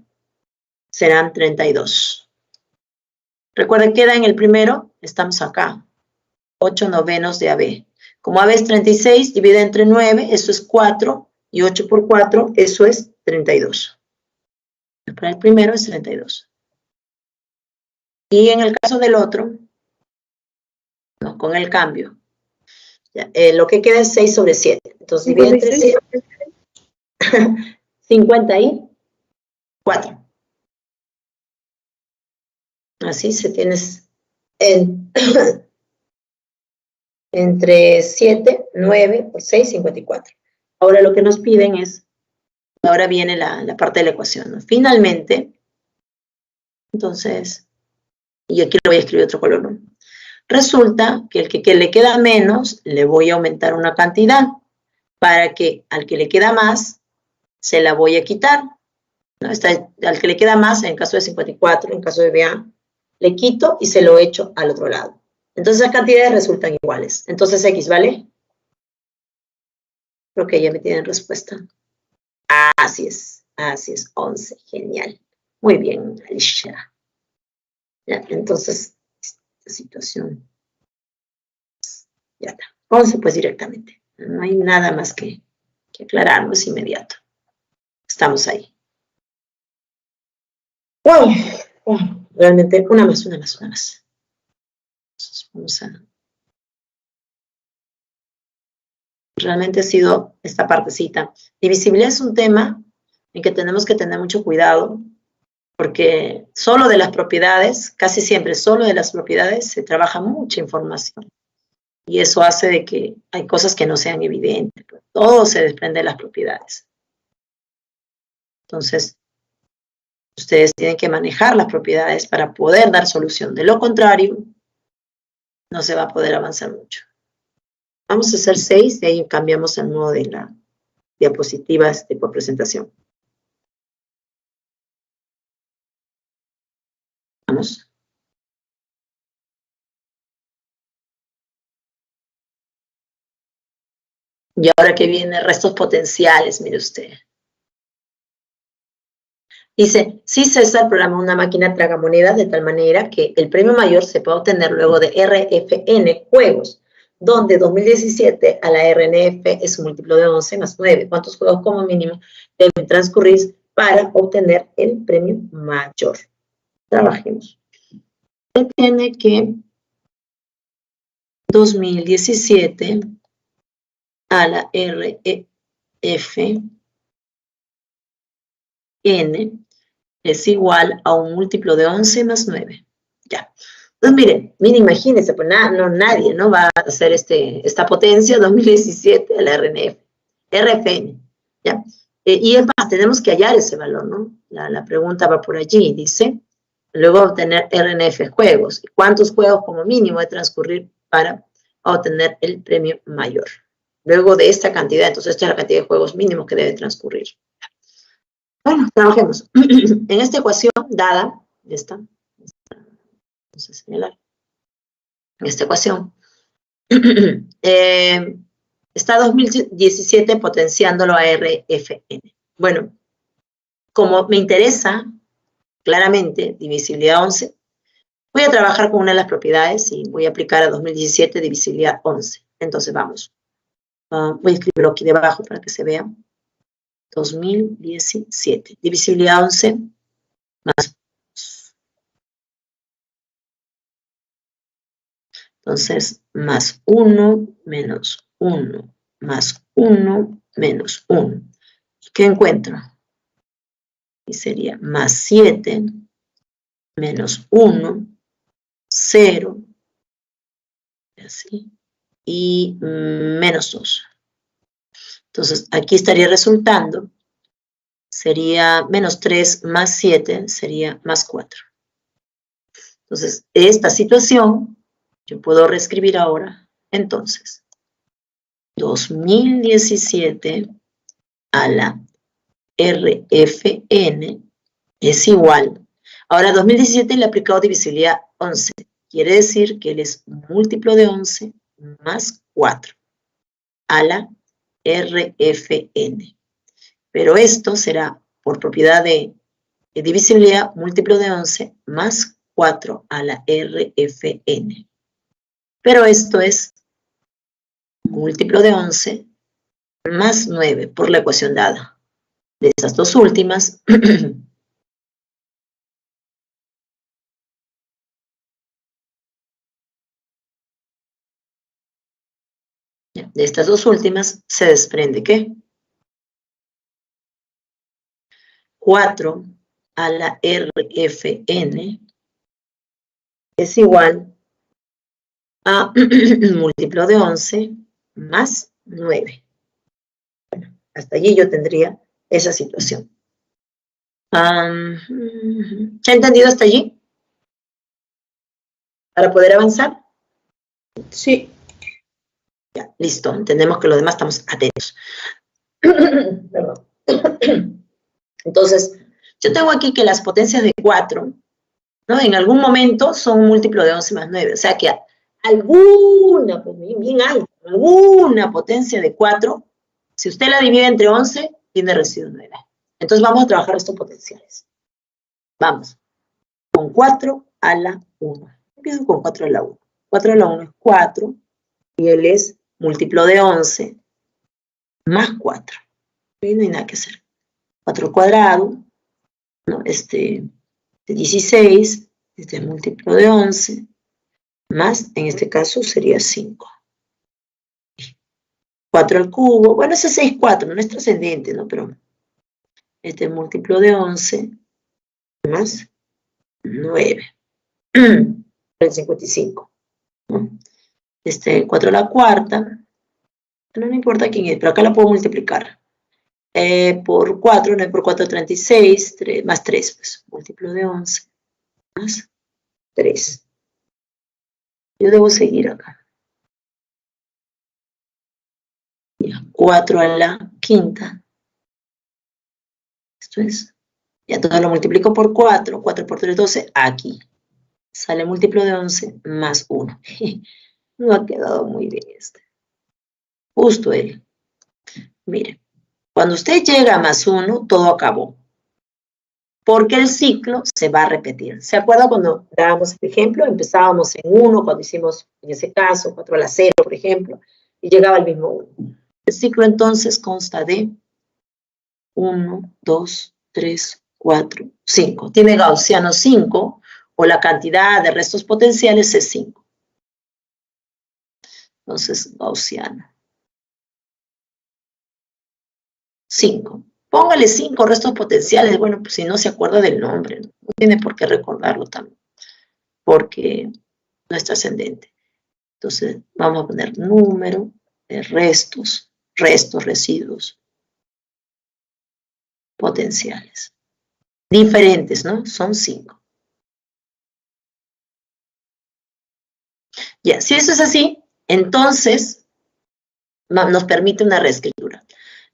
Serán 32. Recuerden, queda en el primero, estamos acá. 8 novenos de AB. Como AB es 36, divide entre 9, eso es 4, y 8 por 4, eso es 32. Para el primero es 32. Y en el caso del otro, ¿no? Con el cambio, ya, lo que queda es 6 sobre 7. Entonces divide entre 7. 54. Así se tienes entre 7, 9 por 6, 54. Ahora lo que nos piden es, ahora viene la parte de la ecuación, ¿no? Finalmente, entonces, y aquí le voy a escribir otro color, ¿no? Resulta que el que le queda menos, le voy a aumentar una cantidad, para que al que le queda más, se la voy a quitar, ¿no? Al que le queda más, en el caso de 54, en el caso de BA, le quito y se lo echo al otro lado. Entonces las cantidades resultan iguales. Entonces X, ¿vale? Creo que ya me tienen respuesta. Así es, 11, genial. Muy bien, Alicia. Ya, entonces, esta situación, ya está. 11 pues directamente. No hay nada más que aclarar, no es inmediato. Estamos ahí. ¡Wow! Realmente, una más. Entonces, vamos a... Realmente ha sido esta partecita. Divisibilidad es un tema en que tenemos que tener mucho cuidado, porque solo de las propiedades, casi siempre solo de las propiedades, se trabaja mucha información. Y eso hace de que hay cosas que no sean evidentes. Todo se desprende de las propiedades. Entonces, ustedes tienen que manejar las propiedades para poder dar solución. De lo contrario, no se va a poder avanzar mucho. Vamos a hacer 6 y ahí cambiamos el modo de la diapositiva por presentación. Vamos. Y ahora que viene restos potenciales, mire usted. Dice, sí, César programa una máquina tragamonedas de tal manera que el premio mayor se pueda obtener luego de RFN juegos, donde 2017 a la RNF es un múltiplo de 11 más 9. ¿Cuántos juegos como mínimo deben transcurrir para obtener el premio mayor? Trabajemos. Usted tiene que 2017 a la RFN es igual a un múltiplo de 11 más 9. Ya. Entonces, miren, imagínense, pues nadie no va a hacer esta potencia 2017 a la RFN. ¿Ya? Y es más, tenemos que hallar ese valor, ¿no? La pregunta va por allí, dice, luego obtener RNF juegos. ¿Cuántos juegos como mínimo de transcurrir para obtener el premio mayor? Luego de esta cantidad, entonces esta es la cantidad de juegos mínimos que debe transcurrir. Bueno, trabajemos. En esta ecuación dada, esta, vamos a señalar, en esta ecuación, está 2017 potenciándolo a RFN. Bueno, como me interesa claramente divisibilidad 11, voy a trabajar con una de las propiedades y voy a aplicar a 2017 divisibilidad 11. Entonces vamos. Voy a escribirlo aquí debajo para que se vea. 2017. Divisibilidad 11 más. Entonces, más 1 menos 1 más 1 menos 1. ¿Qué encuentro? Y sería más 7 menos 1, 0, así, y menos 2. Entonces, aquí estaría resultando, sería menos 3 más 7, sería más 4. Entonces, esta situación, yo puedo reescribir ahora, entonces, 2017 a la RFN es igual. Ahora, 2017 le he aplicado divisibilidad 11. Quiere decir que él es múltiplo de 11 más 4 a la RFN. Pero esto será por propiedad de divisibilidad múltiplo de 11 más 4 a la RFN. Pero esto es múltiplo de 11 más 9 por la ecuación dada. De estas dos últimas, de estas dos últimas se desprende ¿qué? 4 a la RFN es igual a múltiplo de 11 más 9. Bueno, hasta allí yo tendría esa situación. ¿Se ha entendido hasta allí? ¿Para poder avanzar? Sí. Ya, listo. Entendemos que los demás estamos atentos. Perdón. Entonces, yo tengo aquí que las potencias de 4, ¿no? En algún momento son un múltiplo de 11 más 9. O sea que alguna, pues bien alta, alguna potencia de 4, si usted la divide entre 11, tiene residuo 9. Entonces vamos a trabajar estos potenciales. Vamos. Con 4 a la 1. Empiezo con 4 a la 1. 4 a la 1 es 4 y él es múltiplo de 11 más 4. Y no hay nada que hacer. 4 al cuadrado, ¿no? De 16, este es múltiplo de 11, más, en este caso sería 5. 4 al cubo, bueno, ese es 6, 4, no es trascendente, ¿no? Pero este es múltiplo de 11, más 9, el 55, ¿no? 4 a la cuarta, no me importa quién es, pero acá la puedo multiplicar. Por 4, 9 por 4, 36, 3, más 3, pues, múltiplo de 11, más 3. Yo debo seguir acá. 4 a la quinta. Esto es, ya todo lo multiplico por 4, 4 por 3, 12, aquí. Sale múltiplo de 11 más 1. No ha quedado muy bien este. Justo él. Mire, cuando usted llega a más 1, todo acabó. Porque el ciclo se va a repetir. ¿Se acuerda cuando dábamos el ejemplo? Empezábamos en 1, cuando hicimos, en ese caso, 4 a la 0, por ejemplo, y llegaba el mismo 1. El ciclo entonces consta de 1, 2, 3, 4, 5. Tiene gaussiano 5, o la cantidad de restos potenciales es 5. Entonces, gaussiano 5. Póngale 5 restos potenciales. Bueno, pues si no se acuerda del nombre, no tiene por qué recordarlo también, porque no es trascendente. Entonces, vamos a poner número de restos, residuos potenciales. Diferentes, ¿no? Son 5. Ya, si eso es así, entonces nos permite una reescritura.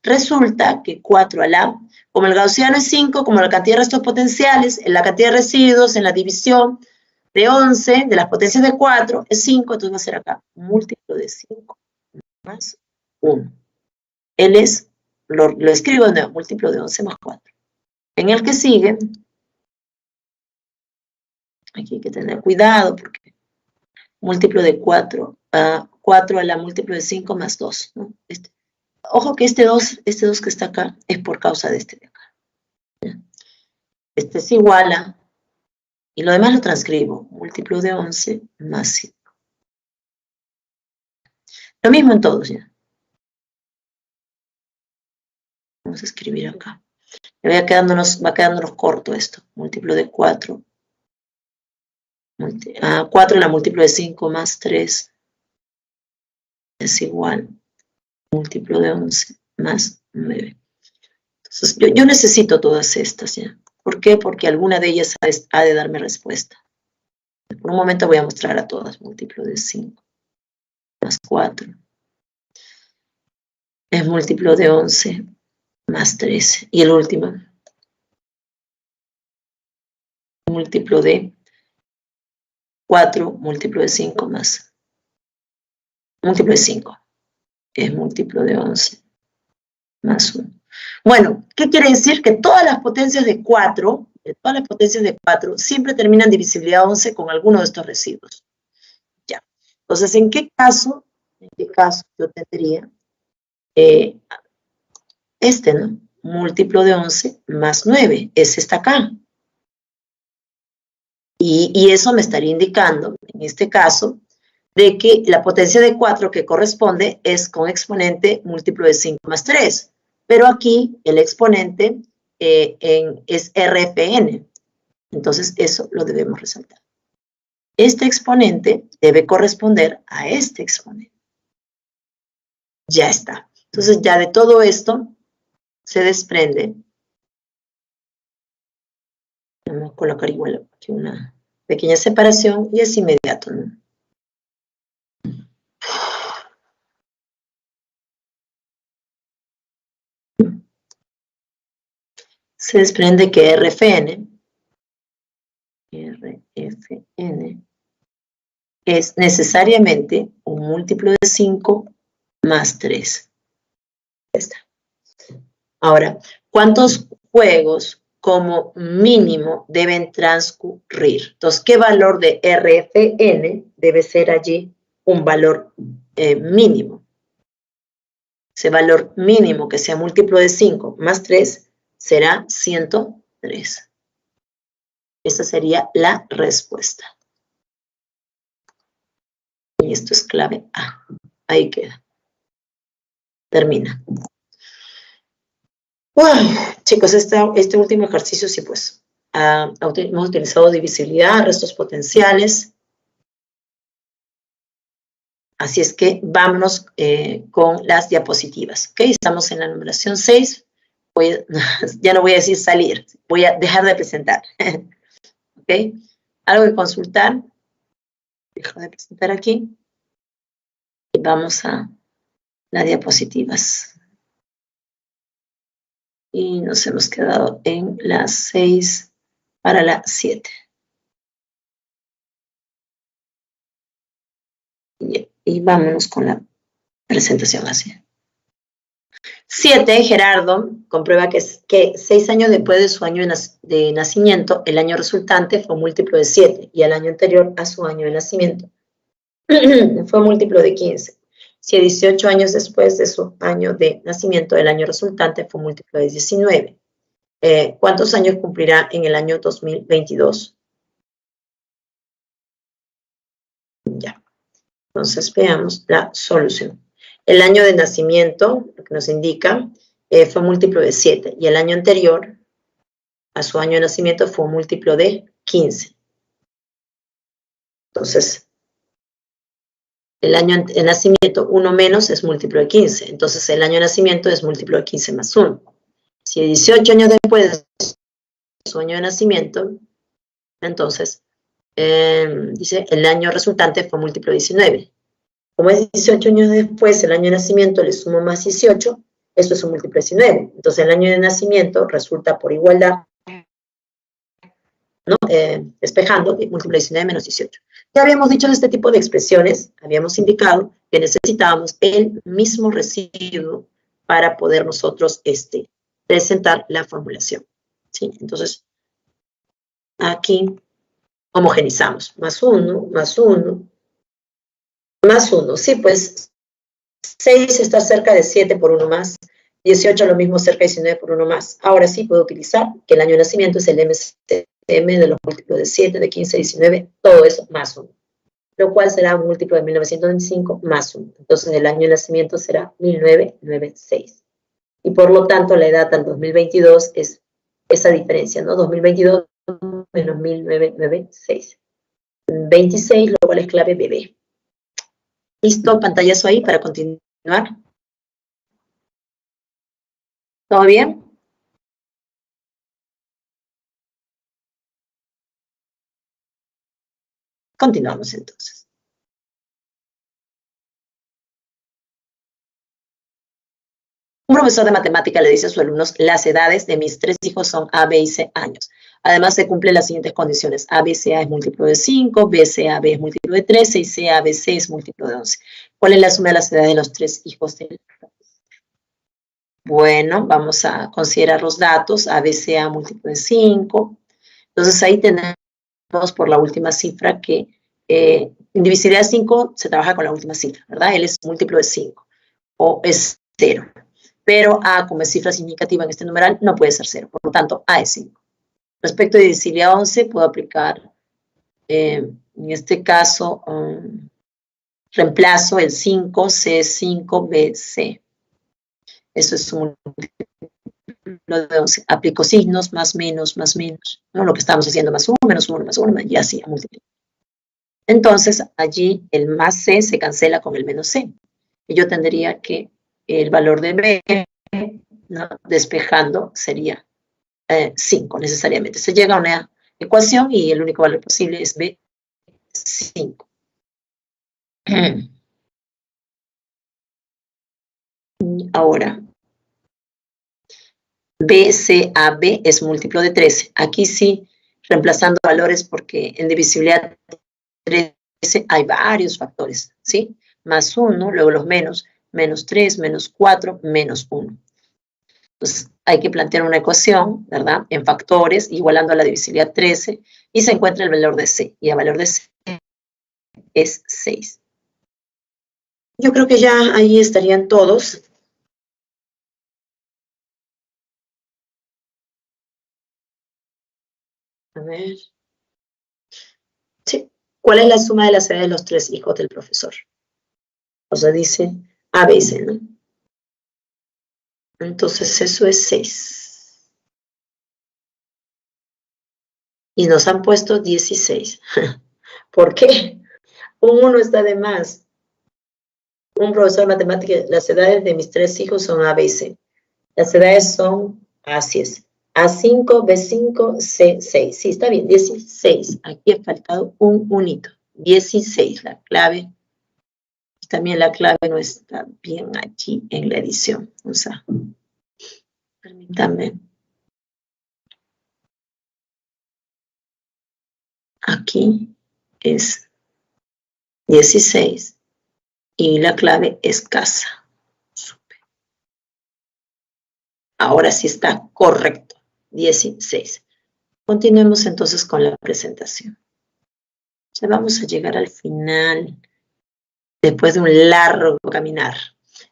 Resulta que 4 a la, como el gaussiano es 5, como la cantidad de restos potenciales, en la cantidad de residuos, en la división de 11, de las potencias de 4, es 5, entonces va a ser acá múltiplo de 5 más 1. Él es, lo escribo de nuevo, múltiplo de 11 más 4. En el que sigue, aquí hay que tener cuidado porque múltiplo de 4 a la múltiplo de 5 más 2, ¿no? Ojo que este 2 que está acá es por causa de este de acá. Este es igual a, y lo demás lo transcribo, múltiplo de 11 más 5. Lo mismo en todos ya. Vamos a escribir acá. Va quedándonos corto esto. Múltiplo de 4. 4 a la múltiplo de 5 más 3 es igual múltiplo de 11 más 9. Entonces, yo necesito todas estas ya. ¿Por qué? Porque alguna de ellas ha de darme respuesta. Por un momento voy a mostrar a todas. Múltiplo de 5 más 4 es múltiplo de 11 más 13. Y el último, múltiplo de 4, múltiplo de 5 más, múltiplo de 5, es múltiplo de 11 más 1. Bueno, ¿qué quiere decir? Que todas las potencias de 4, siempre terminan divisibilidad 11 con alguno de estos residuos. Ya. Entonces, ¿en qué caso yo tendría ¿no? Múltiplo de 11 más 9, ese está acá. Y eso me estaría indicando, en este caso, de que la potencia de 4 que corresponde es con exponente múltiplo de 5 más 3. Pero aquí el exponente es RFN. Entonces eso lo debemos resaltar. Este exponente debe corresponder a este exponente. Ya está. Entonces ya de todo esto se desprende. Vamos a colocar igual aquí una pequeña separación y es inmediato, ¿no? Se desprende que RFN es necesariamente un múltiplo de 5 más 3. Ya está. Ahora, ¿cuántos juegos como mínimo deben transcurrir? Entonces, ¿qué valor de RFN debe ser allí un valor mínimo? Ese valor mínimo que sea múltiplo de 5 más 3 será 103. Esa sería la respuesta. Y esto es clave A. Ahí queda. Termina. Wow, chicos, este último ejercicio sí, pues, hemos utilizado divisibilidad, restos potenciales. Así es que vámonos con las diapositivas. ¿Ok? Estamos en la numeración 6. Ya no voy a decir salir, voy a dejar de presentar. ¿Ok? ¿Algo que consultar? Dejo de presentar aquí. Y vamos a las diapositivas. Y nos hemos quedado en las 6 para la 7. Y vámonos con la presentación así. 7, Gerardo comprueba que 6 años después de su año de nacimiento, el año resultante fue múltiplo de 7 y el año anterior a su año de nacimiento fue múltiplo de 15. Si 18 años después de su año de nacimiento, el año resultante fue múltiplo de 19. ¿Cuántos años cumplirá en el año 2022? Ya. Entonces veamos la solución. El año de nacimiento, lo que nos indica, fue múltiplo de 7 y el año anterior a su año de nacimiento fue un múltiplo de 15. Entonces, el año de nacimiento 1 menos es múltiplo de 15. Entonces, el año de nacimiento es múltiplo de 15 más 1. Si 18 años después de su año de nacimiento, entonces, dice, el año resultante fue múltiplo de 19. Como es 18 años después, el año de nacimiento le sumo más 18, eso es un múltiplo de 19. Entonces, el año de nacimiento resulta por igualdad, ¿no? Despejando, múltiplo de 19 menos 18. Ya habíamos dicho en este tipo de expresiones, habíamos indicado que necesitábamos el mismo residuo para poder nosotros presentar la formulación. ¿Sí? Entonces, aquí homogenizamos. Más 1, más 1, más 1. Sí, pues 6 está cerca de 7 por 1 más. 18 lo mismo cerca de 19 por 1 más. Ahora sí puedo utilizar que el año de nacimiento es el MCM de los múltiplos de 7, de 15, 19, todo eso más 1. Lo cual será un múltiplo de 1925 más 1. Entonces el año de nacimiento será 1996. Y por lo tanto la edad al 2022 es esa diferencia, ¿no? 2022 menos 1996. 26, lo cual es clave bebé. ¿Listo? Pantallazo ahí para continuar. ¿Todo bien? Continuamos entonces. Un profesor de matemática le dice a sus alumnos, las edades de mis 3 hijos son A, B y C años. Además, se cumplen las siguientes condiciones. A, B, C, A es múltiplo de 5, B, C, A, B es múltiplo de 13 y C, A, B, C es múltiplo de 11. ¿Cuál es la suma de las edades de los 3 hijos del profesor? Bueno, vamos a considerar los datos. A, B, C, A múltiplo de 5. Entonces, ahí tenemos por la última cifra que en divisibilidad de 5 se trabaja con la última cifra, ¿verdad? Él es múltiplo de 5 o es 0. Pero A, como es cifra significativa en este numeral, no puede ser 0. Por lo tanto, A es 5. Respecto de divisibilidad 11, puedo aplicar, en este caso, reemplazo el 5, C, 5, B, C. Eso es un múltiplo de 11. Aplico signos, más, menos, ¿no? Lo que estamos haciendo, más 1, menos 1, más 1, y así a multiplicar. Entonces, allí el más C se cancela con el menos C. Y yo tendría que el valor de B, ¿no? Despejando, sería 5 necesariamente. Se llega a una ecuación y el único valor posible es B, 5. Ahora, BCAB es múltiplo de 13. Aquí sí, reemplazando valores porque en divisibilidad 13 hay varios factores, ¿sí? Más 1, luego los menos 3, menos 4, menos 1. Entonces, hay que plantear una ecuación, ¿verdad? En factores, igualando a la divisibilidad 13, y se encuentra el valor de C, y el valor de C es 6. Yo creo que ya ahí estarían todos. A ver. Sí. ¿Cuál es la suma de las edades de los 3 hijos del profesor? O sea, dice ABC, ¿no? Entonces eso es 6. Y nos han puesto 16. ¿Por qué? Un 1 está de más. Un profesor de matemáticas, las edades de mis 3 hijos son ABC. Las edades son, así es, A5, B5, C6. Sí, está bien, 16. Aquí ha faltado un unito. 16, la clave. También la clave no está bien aquí en la edición. O sea, permítanme. Aquí es 16 y la clave es casa. Super. Ahora sí está correcto. 16. Continuemos entonces con la presentación. Ya vamos a llegar al final, después de un largo caminar.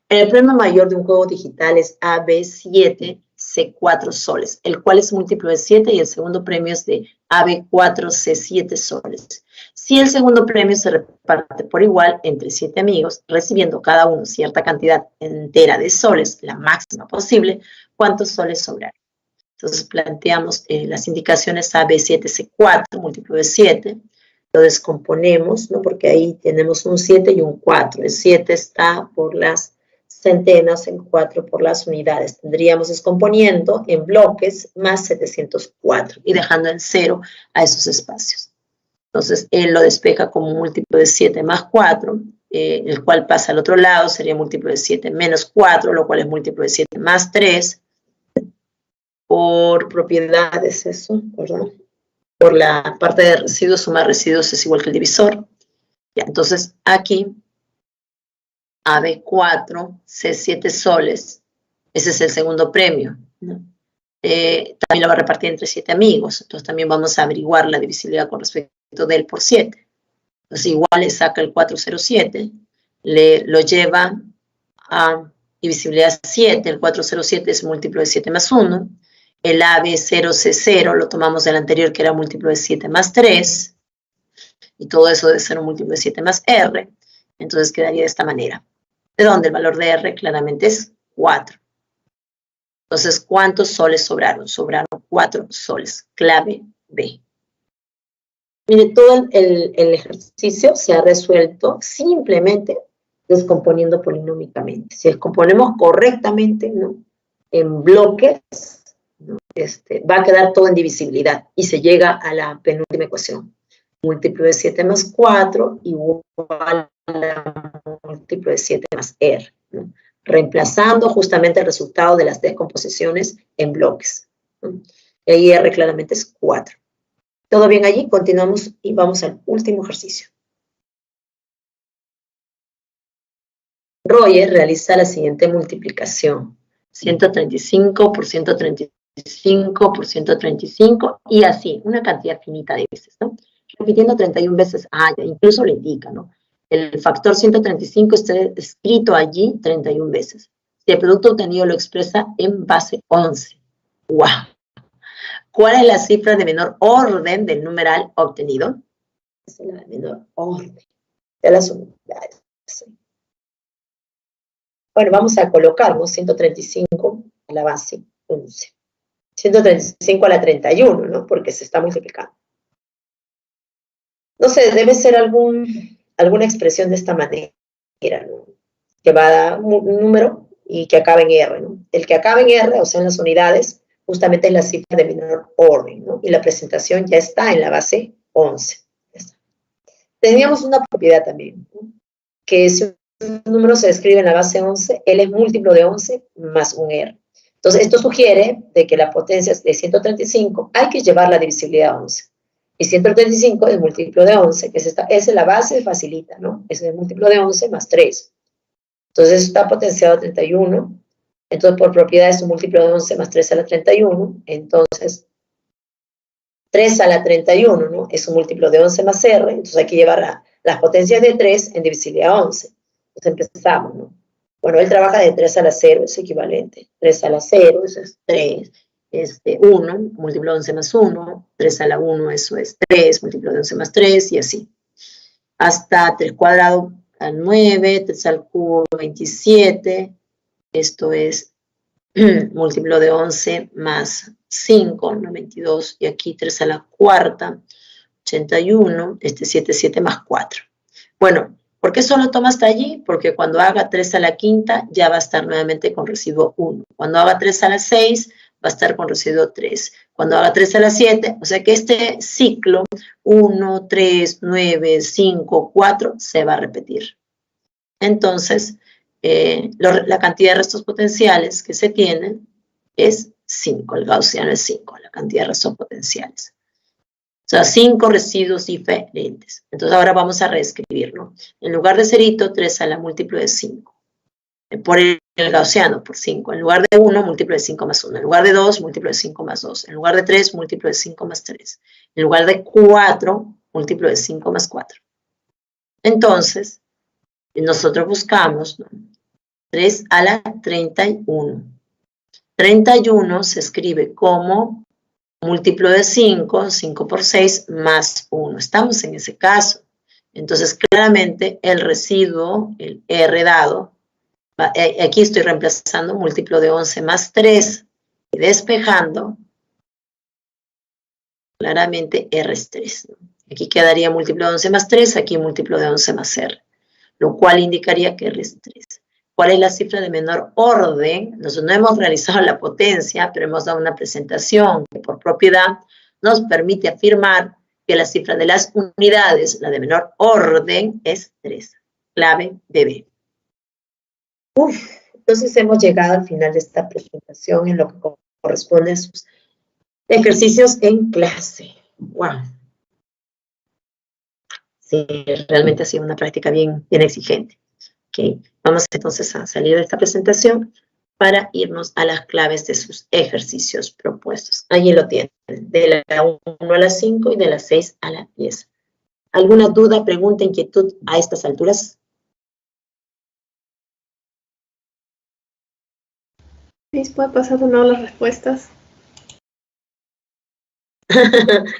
El premio mayor de un juego digital es AB7, C4 soles, el cual es múltiplo de 7 y el segundo premio es de AB4, C7 soles. Si el segundo premio se reparte por igual entre 7 amigos, recibiendo cada uno cierta cantidad entera de soles, la máxima posible, ¿cuántos soles sobrarán? Entonces planteamos las indicaciones AB7, C4, múltiplo de 7, lo descomponemos, ¿no? Porque ahí tenemos un 7 y un 4. El 7 está por las centenas, el 4 por las unidades. Tendríamos descomponiendo en bloques más 704 y dejando en 0 a esos espacios. Entonces, él lo despeja como múltiplo de 7 más 4, el cual pasa al otro lado, sería múltiplo de 7 menos 4, lo cual es múltiplo de 7 más 3. Por propiedades, eso, ¿verdad? Por la parte de residuos, suma de residuos es igual que el divisor. Ya, entonces, aquí, AB4, C7 soles, ese es el segundo premio, ¿no? También lo va a repartir entre 7 amigos, entonces también vamos a averiguar la divisibilidad con respecto de él por 7. Entonces, igual le saca el 407, lo lleva a divisibilidad 7, el 407 es múltiplo de 7 más 1, el AB0C0 lo tomamos del anterior que era múltiplo de 7 más 3, y todo eso debe ser un múltiplo de 7 más R, entonces quedaría de esta manera, de donde el valor de R claramente es 4. Entonces, ¿cuántos soles sobraron? Sobraron 4 soles, clave B. Mire, todo el ejercicio se ha resuelto simplemente descomponiendo polinómicamente. Si descomponemos correctamente, ¿no?, en bloques, ¿no?, va a quedar todo en divisibilidad y se llega a la penúltima ecuación. Múltiplo de 7 más 4 igual a múltiplo de 7 más R, ¿no?, reemplazando justamente el resultado de las descomposiciones en bloques, ¿no? Y ahí R claramente es 4. ¿Todo bien allí? Continuamos y vamos al último ejercicio. Roger realiza la siguiente multiplicación. 135 por 135 por 135 y así, una cantidad finita de veces, ¿no? Repitiendo 31 veces, ya incluso le indica, ¿no? El factor 135 está escrito allí 31 veces. Si el producto obtenido lo expresa en base 11. ¡Wow! ¿Cuál es la cifra de menor orden del numeral obtenido? Es la de menor orden de las unidades. Bueno, vamos a colocarnos 135 a la base 11. 135 a la 31, ¿no? Porque se está multiplicando. No sé, debe ser alguna expresión de esta manera, ¿no?, que va a dar un número y que acabe en R, ¿no? El que acabe en R, o sea, en las unidades, justamente es la cifra de menor orden, ¿no? Y la presentación ya está en la base 11. Teníamos una propiedad también, ¿no?, que si un número se escribe en la base 11, él es múltiplo de 11 más un R. Entonces, esto sugiere de que la potencia de 135 hay que llevar la divisibilidad a 11. Y 135 es múltiplo de 11, que esa es la base facilita, ¿no? Ese es el múltiplo de 11 más 3. Entonces, está potenciado a 31. Entonces, por propiedad es un múltiplo de 11 más 3 a la 31. Entonces, 3 a la 31, ¿no?, es un múltiplo de 11 más R. Entonces, hay que llevar las potencias de 3 en divisibilidad a 11. Entonces, empezamos, ¿no? Bueno, él trabaja de 3 a la 0, es equivalente. 3 a la 0, eso es 3. 1, múltiplo de 11 más 1, 3 a la 1, eso es 3, múltiplo de 11 más 3, y así. Hasta 3 cuadrado al 9, 3 al cubo 27, esto es múltiplo de 11 más 5, ¿no? 22, y aquí 3 a la cuarta, 81, 7 más 4. Bueno, ¿por qué solo toma hasta allí? Porque cuando haga 3 a la quinta ya va a estar nuevamente con residuo 1. Cuando haga 3 a la 6 va a estar con residuo 3. Cuando haga 3 a la 7, o sea que este ciclo 1, 3, 9, 5, 4 se va a repetir. Entonces, la cantidad de restos potenciales que se tienen es 5, el gaussiano es 5, la cantidad de restos potenciales. O sea, 5 residuos diferentes. Entonces ahora vamos a reescribirlo. En lugar de cerito, 3 a la múltiplo de 5. Por el gaussiano, por 5. En lugar de 1, múltiplo de 5 más 1. En lugar de 2, múltiplo de 5 más 2. En lugar de 3, múltiplo de 5 más 3. En lugar de 4, múltiplo de 5 más 4. Entonces, nosotros buscamos, ¿no? 3 a la 31. 31 se escribe como múltiplo de 5, 5 por 6, más 1. Estamos en ese caso. Entonces, claramente, el residuo, el R dado, aquí estoy reemplazando múltiplo de 11 más 3, y despejando, claramente R es 3, ¿no? Aquí quedaría múltiplo de 11 más 3, aquí múltiplo de 11 más R, lo cual indicaría que R es 3. ¿Cuál es la cifra de menor orden? Nosotros no hemos realizado la potencia, pero hemos dado una presentación que por propiedad nos permite afirmar que la cifra de las unidades, la de menor orden, es 3. Clave BB. Entonces hemos llegado al final de esta presentación en lo que corresponde a sus ejercicios en clase. ¡Wow! Sí, realmente ha sido una práctica bien exigente. Okay. Vamos entonces a salir de esta presentación para irnos a las claves de sus ejercicios propuestos. Allí lo tienen, de la 1 a la 5 y de la 6 a la 10. ¿Alguna duda, pregunta, inquietud a estas alturas? ¿Puede pasar de nuevo las respuestas?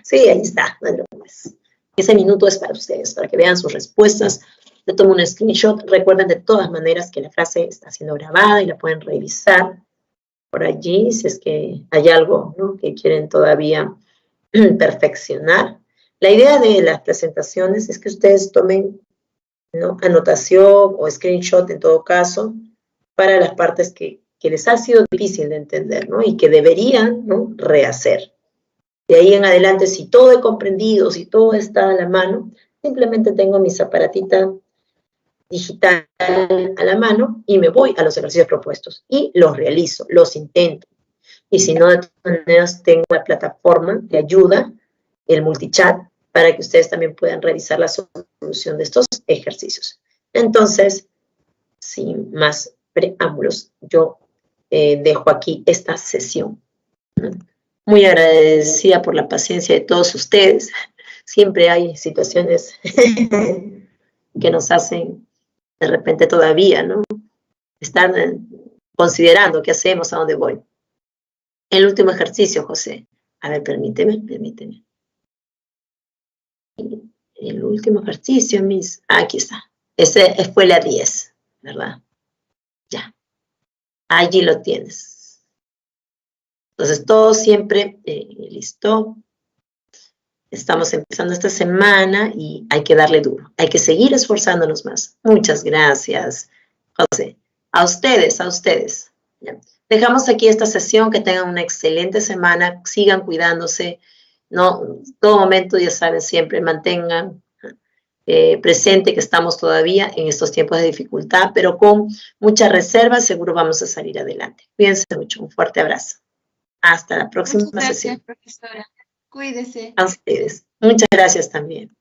Sí, ahí está. Bueno, pues, ese minuto es para ustedes, para que vean sus respuestas. Le tomo un screenshot. Recuerden de todas maneras que la frase está siendo grabada y la pueden revisar por allí si es que hay algo, ¿no?, que quieren todavía perfeccionar. La idea de las presentaciones es que ustedes tomen, ¿no?, anotación o screenshot en todo caso para las partes que les ha sido difícil de entender, ¿no?, y que deberían, ¿no?, rehacer. De ahí en adelante, si todo he comprendido, si todo está a la mano, simplemente tengo mis aparatitas digital a la mano y me voy a los ejercicios propuestos y los realizo, los intento. Y si no, de todas maneras tengo la plataforma de ayuda, el multichat, para que ustedes también puedan revisar la solución de estos ejercicios. Entonces, sin más preámbulos, yo dejo aquí esta sesión. Muy agradecida por la paciencia de todos ustedes. Siempre hay situaciones que nos hacen de repente todavía, ¿no?, estar considerando qué hacemos, a dónde voy. El último ejercicio, José. A ver, permíteme. El último ejercicio, aquí está. Ese fue la 10, ¿verdad? Ya. Allí lo tienes. Entonces, todo siempre listo. Estamos empezando esta semana y hay que darle duro. Hay que seguir esforzándonos más. Muchas gracias, José. A ustedes. ¿Ya? Dejamos aquí esta sesión. Que tengan una excelente semana. Sigan cuidándose. No, todo momento, ya saben, siempre mantengan presente que estamos todavía en estos tiempos de dificultad, pero con mucha reserva seguro vamos a salir adelante. Cuídense mucho. Un fuerte abrazo. Hasta la próxima sesión. Muchas gracias, profesora. Cuídese. A ustedes. Muchas gracias también.